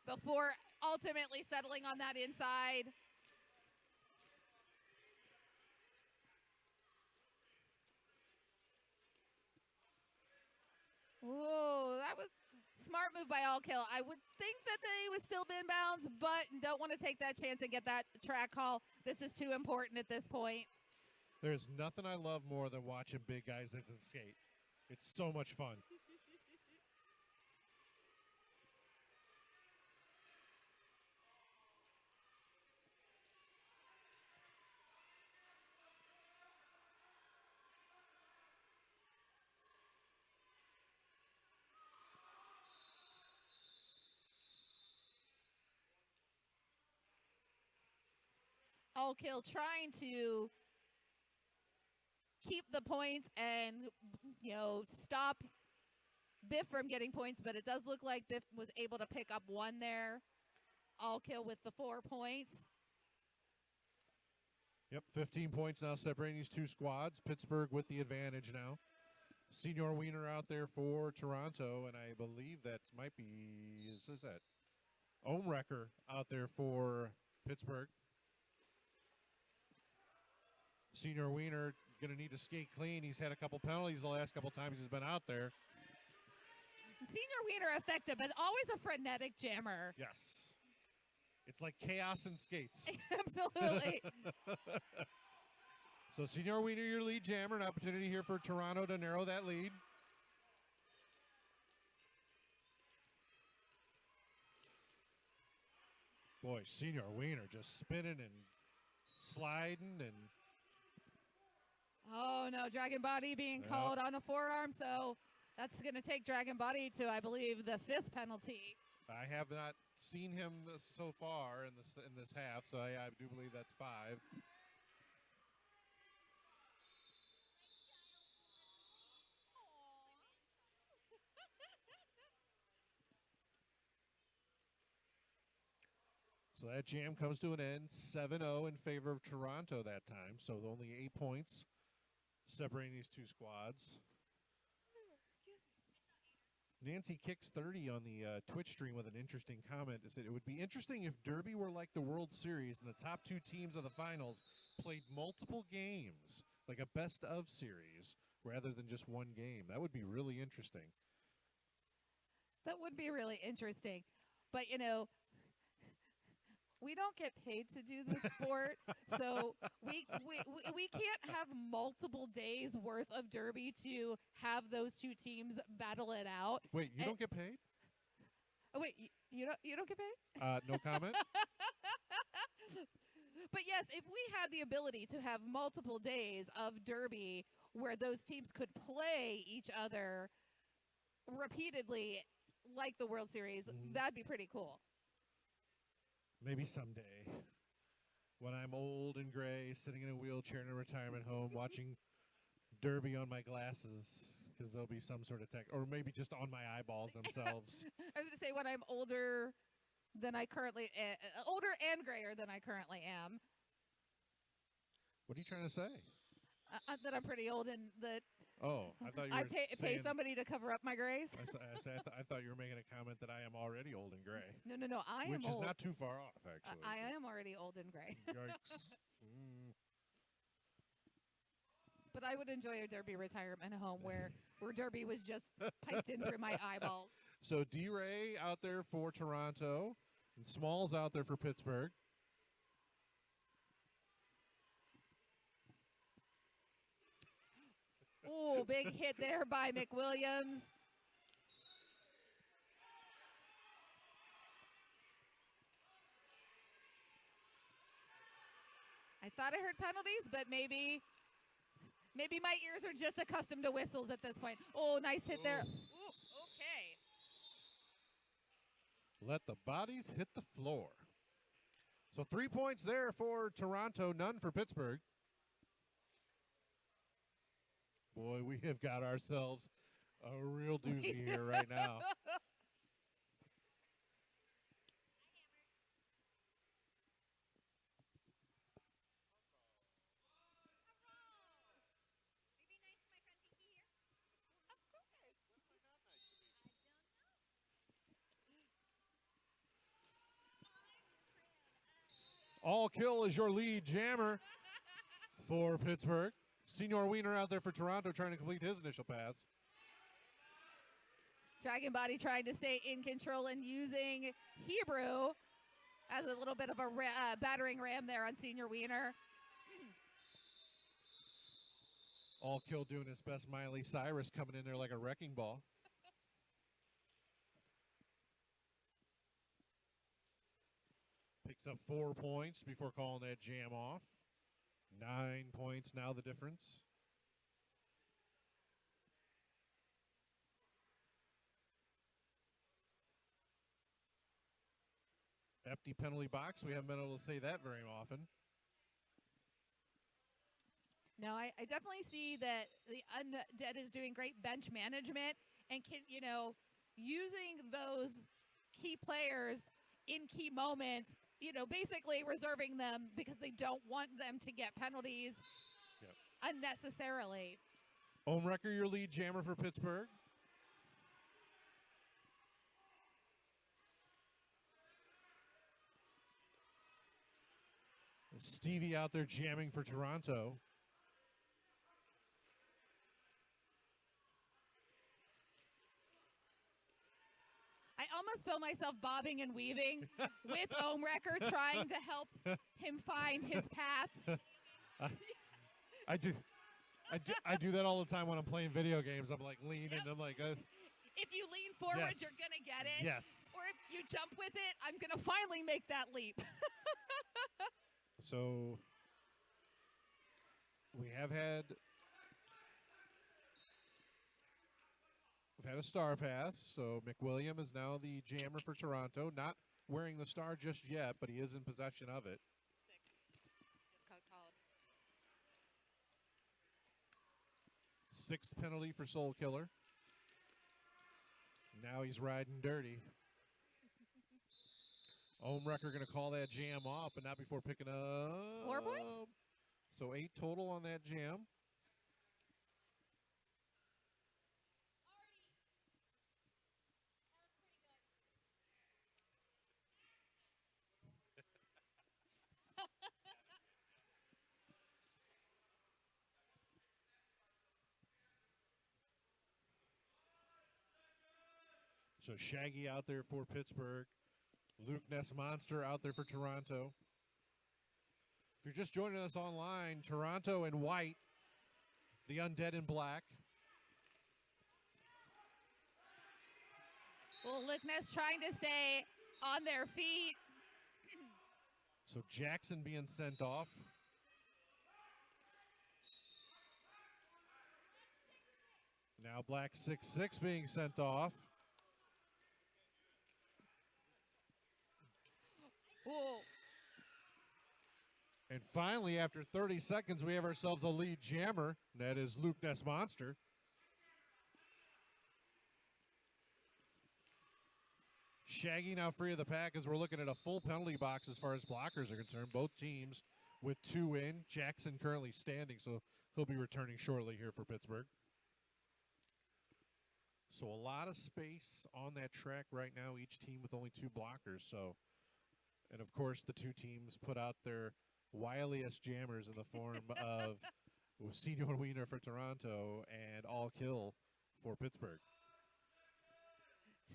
before ultimately settling on that inside. Whoa, that was smart move by All Kill. I would think that they would still be in bounds, but don't want to take that chance and get that track call. This is too important at this point. There's nothing I love more than watching big guys hit the skate. It's so much fun. All Kill trying to keep the points and, stop Biff from getting points, but it does look like Biff was able to pick up 1 there. All Kill with the 4 points. Yep, 15 points now separating these two squads. Pittsburgh with the advantage now. Senior Wiener out there for Toronto, and I believe that might be, is that Ohmrecker out there for Pittsburgh. Senior Wiener going to need to skate clean. He's had a couple penalties the last couple times he's been out there. Senior Wiener effective, but always a frenetic jammer. Yes. It's like chaos in skates. Absolutely. So Senior Wiener, your lead jammer. An opportunity here for Toronto to narrow that lead. Boy, Senior Wiener just spinning and sliding and... Oh, no, Dragon Body being called on a forearm, so that's going to take Dragon Body to, I believe, the 5th penalty. I have not seen him so far in this half, so I do believe that's 5. So that jam comes to an end, 7-0 in favor of Toronto that time. So only 8 points separating these two squads. Nancy Kicks 30 on the Twitch stream with an interesting comment. It said it would be interesting if Derby were like the World Series and the top 2 teams of the finals played multiple games, like a best of series, rather than just one game. That would be really interesting. That would be really interesting. But, we don't get paid to do this sport, so we can't have multiple days worth of Derby to have those 2 teams battle it out. Wait, you don't get paid? Oh, wait, you don't get paid? No comment. But yes, if we had the ability to have multiple days of Derby where those teams could play each other repeatedly like the World Series, that'd be pretty cool. Maybe someday, when I'm old and gray, sitting in a wheelchair in a retirement home, watching Derby on my glasses, because there'll be some sort of tech, or maybe just on my eyeballs themselves. I was going to say when I'm older than I currently older and grayer than I currently am. What are you trying to say? That I'm pretty old and that Oh, I thought you I were pay saying. somebody to cover up my grays. I thought you were making a comment that I am already old and gray, No. I am which is old. not too far off, actually. I am already old and gray. Yikes. But I would enjoy a Derby retirement home where Derby was just piped in through my eyeballs. So D-Ray out there for Toronto, and Smalls out there for Pittsburgh. Oh, big hit there by McWilliams. I thought I heard penalties, but maybe my ears are just accustomed to whistles at this point. Oh, nice hit there. Ooh, okay. Let the bodies hit the floor. So 3 points there for Toronto, none for Pittsburgh. Boy, we have got ourselves a real doozy here right now. All kill is your lead jammer for Pittsburgh. Senior Wiener out there for Toronto trying to complete his initial pass. Dragon Body trying to stay in control and using Hebrew as a little bit of a battering ram there on Senior Wiener. All kill doing his best. Miley Cyrus coming in there like a wrecking ball. Picks up 4 points before calling that jam off. 9 points now the difference. Empty penalty box. We haven't been able to say that very often. No, I definitely see that the Undead is doing great bench management and using those key players in key moments, basically reserving them because they don't want them to get penalties unnecessarily. Ohmrecker, your lead jammer for Pittsburgh. Stevie out there jamming for Toronto. I almost feel myself bobbing and weaving with Ohmrecker trying to help him find his path. I do that all the time when I'm playing video games. I'm like leaning. Yep. I'm like, if you lean forward, yes. You're going to get it. Yes. Or if you jump with it, I'm going to finally make that leap. So we've had a star pass. So McWilliam is now the jammer for Toronto. Not wearing the star just yet, but he is in possession of it. Sixth penalty for Soul Killer. Now he's riding dirty. Ohmrecker going to call that jam off, but not before picking up 4 points? So 8 total on that jam. So Shaggy out there for Pittsburgh. Luke Ness Monster out there for Toronto. If you're just joining us online, Toronto in white, the Undead in black. Well, Luke Ness trying to stay on their feet. So Jackson being sent off. Now Black 6-6 being sent off. Ooh. And finally, after 30 seconds, we have ourselves a lead jammer. And that is Luke Ness Monster. Shaggy now free of the pack as we're looking at a full penalty box as far as blockers are concerned. Both teams with 2 in. Jackson currently standing, so he'll be returning shortly here for Pittsburgh. So a lot of space on that track right now, each team with only 2 blockers. So, and of course, the 2 teams put out their wiliest jammers in the form of Senior Wiener for Toronto and All Kill for Pittsburgh.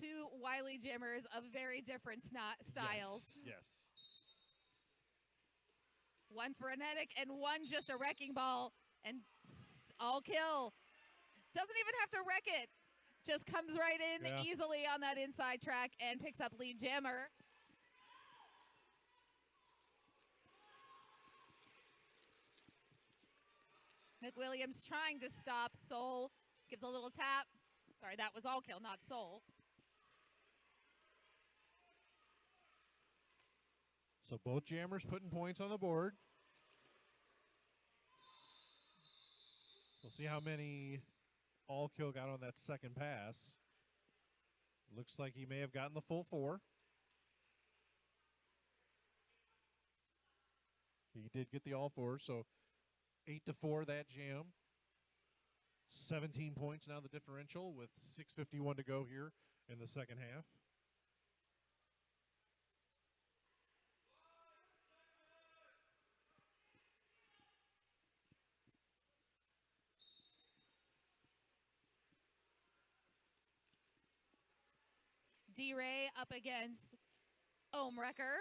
2 wily jammers of very different styles. Yes. One frenetic and one just a wrecking ball. And All Kill doesn't even have to wreck it. Just comes right in easily on that inside track and picks up lead jammer. McWilliams trying to stop Soul. Gives a little tap. Sorry, that was All Kill, not Soul. So both jammers putting points on the board. We'll see how many All Kill got on that second pass. Looks like he may have gotten the full 4. He did get the all 4, so 8-4 that jam. 17 points now the differential with 6:51 to go here in the second half. D-Ray up against Ohmwrecker.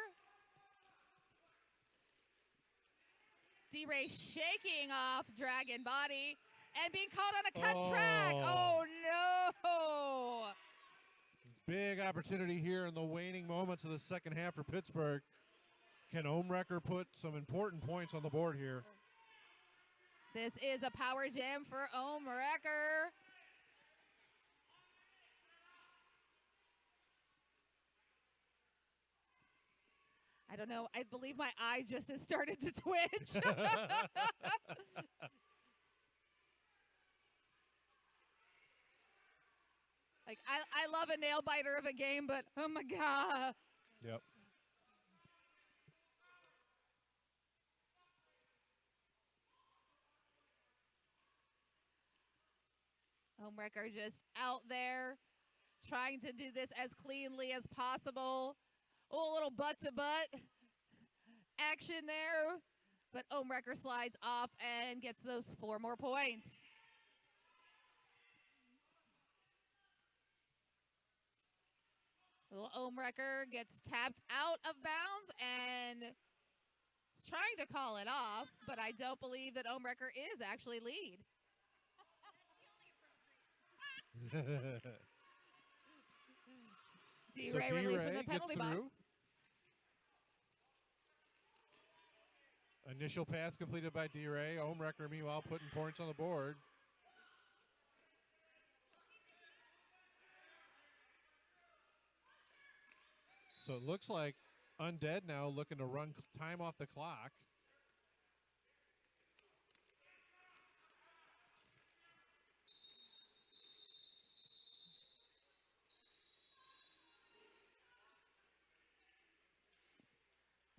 D-Ray shaking off Dragon Body and being caught on a cut track. Oh, no. Big opportunity here in the waning moments of the second half for Pittsburgh. Can Ohmwrecker put some important points on the board here? This is a power jam for Ohmwrecker. I don't know. I believe my eye just has started to twitch. Like, I love a nail biter of a game, but oh my God. Yep. Ohmwrecker just out there trying to do this as cleanly as possible. Oh, a little butt-to-butt action there. But Ohmwrecker slides off and gets those 4 more points. Little Ohmwrecker gets tapped out of bounds and is trying to call it off, but I don't believe that Ohmwrecker is actually lead. D-Ray released from the penalty box. Initial pass completed by D-Ray. Ohmwrecker, meanwhile, putting points on the board. So it looks like Undead now looking to run time off the clock.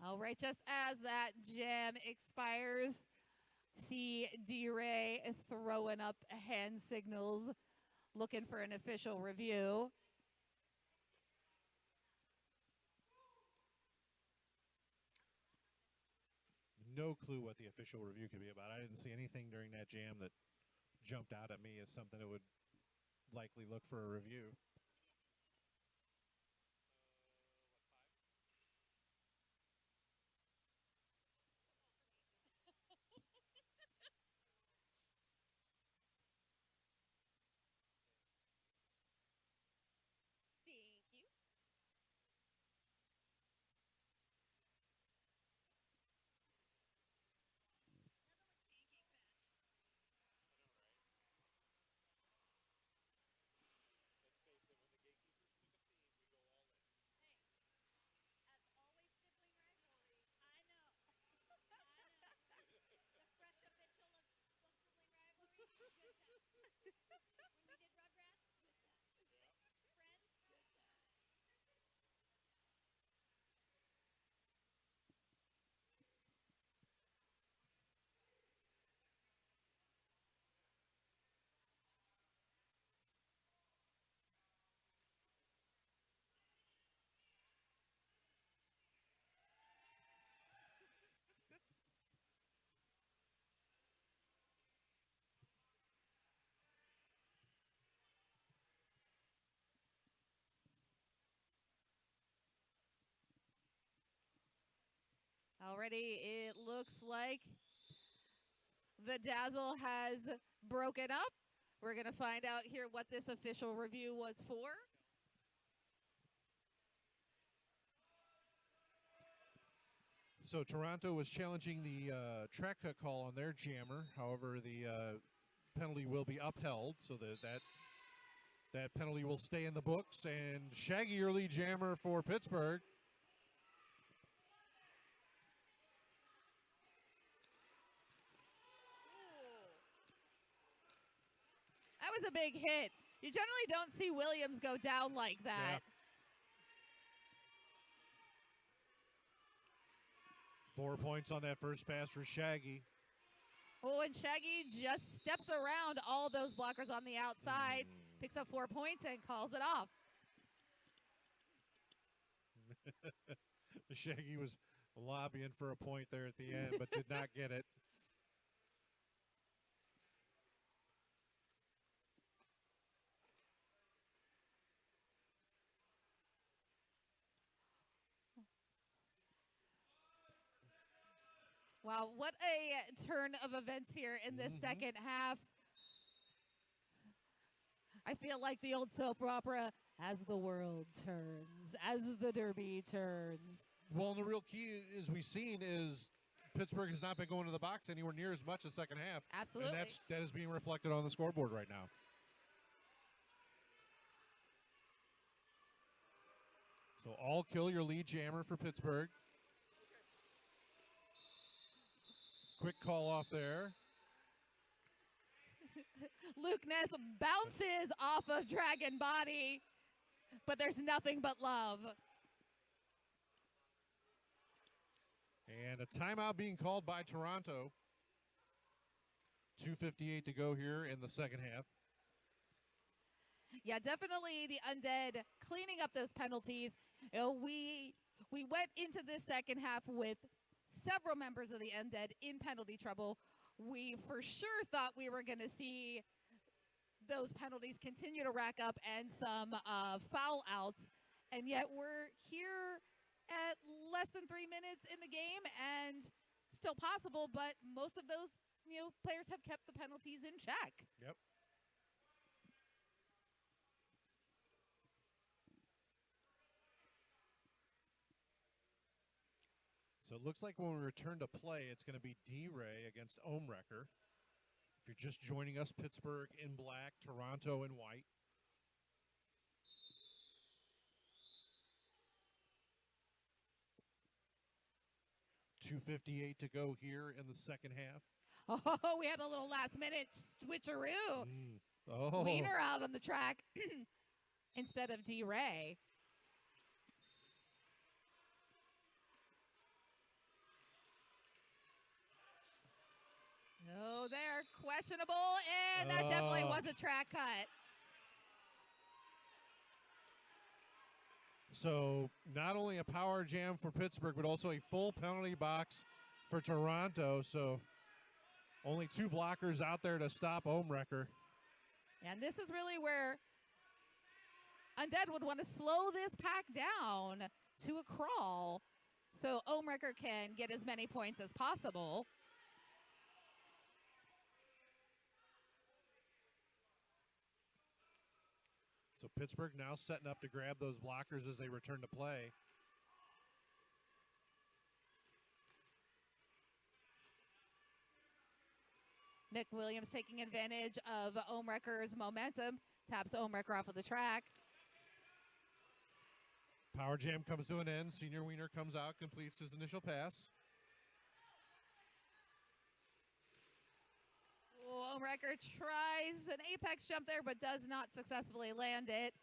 All right, just as that jam expires, see D-Ray throwing up hand signals, looking for an official review. No clue what the official review could be about. I didn't see anything during that jam that jumped out at me as something that would likely look for a review. Already it looks like the dazzle has broken up. We're going to find out here what this official review was for. So Toronto was challenging the track cut call on their jammer. However, the penalty will be upheld, so that penalty will stay in the books. And Shaggy early jammer for Pittsburgh. That was a big hit. You generally don't see Williams go down like that. Yeah. 4 points on that first pass for Shaggy. Oh, and Shaggy just steps around all those blockers on the outside, picks up 4 points, and calls it off. Shaggy was lobbying for a point there at the end, but did not get it. Wow, what a turn of events here in this second half. I feel like the old soap opera, as the world turns, as the derby turns. Well, and the real key, as we've seen, is Pittsburgh has not been going to the box anywhere near as much the second half. Absolutely. And that is being reflected on the scoreboard right now. So all kill your lead jammer for Pittsburgh. Quick call off there. Luke Ness bounces off of Dragon Body, but there's nothing but love. And a timeout being called by Toronto. 2:58 to go here in the second half. Yeah, definitely the Undead cleaning up those penalties. You know, we went into this second half with several members of the Undead in penalty trouble. We for sure thought we were going to see those penalties continue to rack up and some foul outs. And yet we're here at less than 3 minutes in the game and still possible, but most of those, players have kept the penalties in check. Yep. So it looks like when we return to play, it's going to be D-Ray against Ohmwrecker. If you're just joining us, Pittsburgh in black, Toronto in white. .258 to go here in the second half. Oh, we had a little last-minute switcheroo. Oh. Wiener out on the track instead of D-Ray. Oh, they're questionable, and that definitely was a track cut. So not only a power jam for Pittsburgh, but also a full penalty box for Toronto. So only 2 blockers out there to stop Ohmwrecker. And this is really where Undead would want to slow this pack down to a crawl so Ohmwrecker can get as many points as possible. So Pittsburgh now setting up to grab those blockers as they return to play. Nick Williams taking advantage of Ohmwrecker's momentum. Taps Ohmwrecker off of the track. Power jam comes to an end. Senior Wiener comes out, completes his initial pass. Ohmwrecker tries an apex jump there, but does not successfully land it.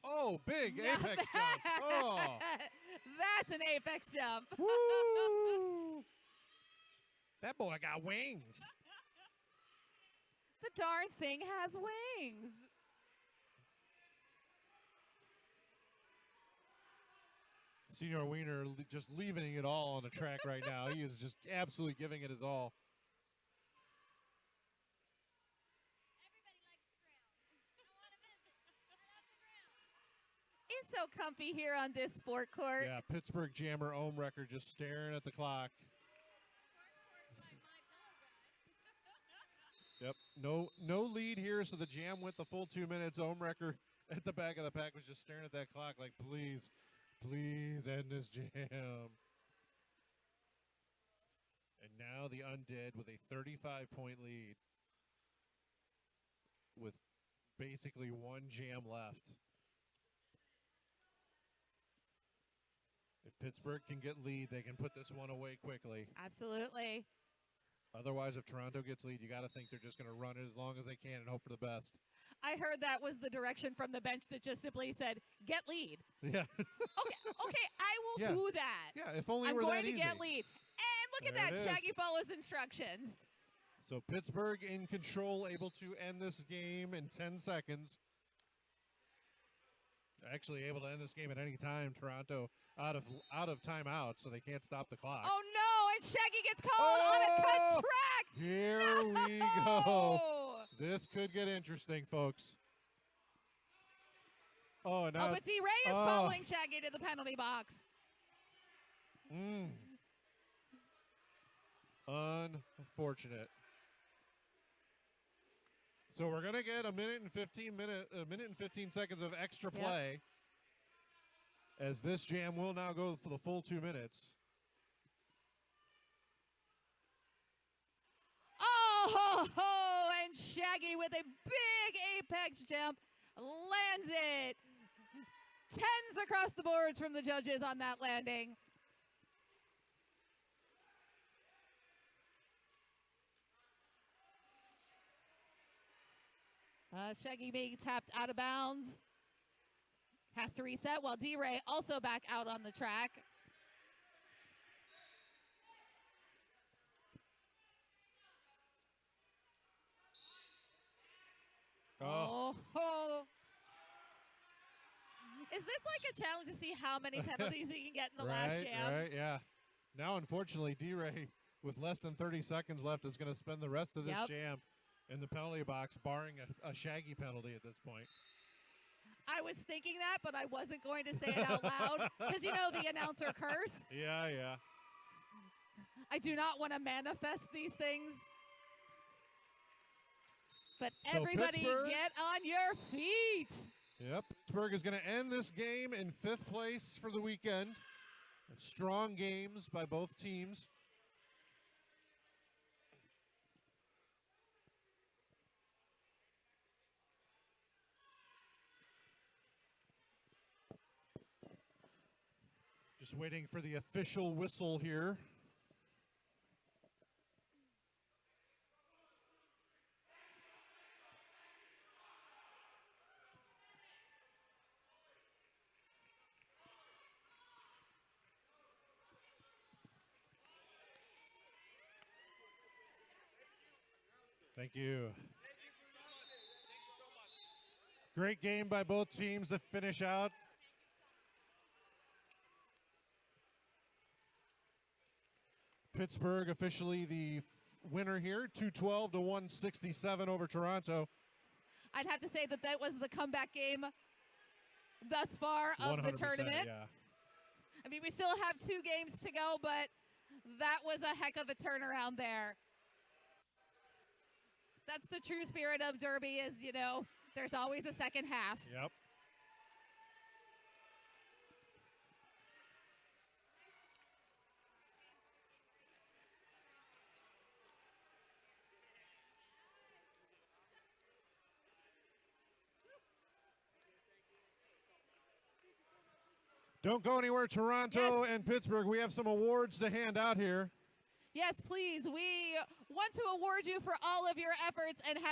Oh, big apex jump. Oh. That's an apex jump. Woo. That boy got wings. The darn thing has wings. Senior Wiener just leaving it all on the track right now. He is just absolutely giving it his all. Everybody likes the ground. I want to visit. I love the ground. so comfy here on this sport court. Yeah, Pittsburgh jammer Ohmrecker just staring at the clock. Yep, no lead here, so the jam went the full 2 minutes. Ohmrecker at the back of the pack was just staring at that clock like, please, please end this jam. And now the Undead with a 35-point lead with basically one jam left. If Pittsburgh can get lead, they can put this one away quickly. Absolutely. Otherwise, if Toronto gets lead, you got to think they're just going to run it as long as they can and hope for the best. I heard that was the direction from the bench that just simply said, get lead. Yeah. Okay, I will Yeah. do that. Yeah, if only I'm we're going that to easy. get lead. And look There at it that. is. Shaggy follows instructions. So Pittsburgh in control, able to end this game in 10 seconds. Actually able to end this game at any time. Toronto out of timeout, so they can't stop the clock. Oh, no, and Shaggy gets called on a cut track. Here we go. This could get interesting, folks. Oh, now. Oh, but D-Ray is following Shaggy to the penalty box. Unfortunate. So we're gonna get a minute and 15 seconds of extra play, as this jam will now go for the full 2 minutes. Oh, and Shaggy with a big apex jump lands it. Tens across the boards from the judges on that landing. Shaggy being tapped out of bounds. Has to reset while D-Ray also back out on the track. Oh. Is this like a challenge to see how many penalties he can get in the last jam? Right, yeah. Now, unfortunately, D-Ray, with less than 30 seconds left, is going to spend the rest of this jam in the penalty box, barring a Shaggy penalty at this point. I was thinking that, but I wasn't going to say it out loud because, you know, the announcer curse. Yeah. I do not want to manifest these things. But So everybody Pittsburgh- get on your feet. Yep, Pittsburgh is going to end this game in 5th place for the weekend. Strong games by both teams. Just waiting for the official whistle here. Thank you. Great game by both teams to finish out. Pittsburgh officially the winner here, 212 to 167 over Toronto. I'd have to say that that was the comeback game thus far of the 100%, tournament. yeah. I mean, we still have 2 games to go, but that was a heck of a turnaround there. That's the true spirit of Derby is, you know, there's always a second half. Yep. Don't go anywhere, Toronto and Pittsburgh. We have some awards to hand out here. Yes, please. We want to award you for all of your efforts and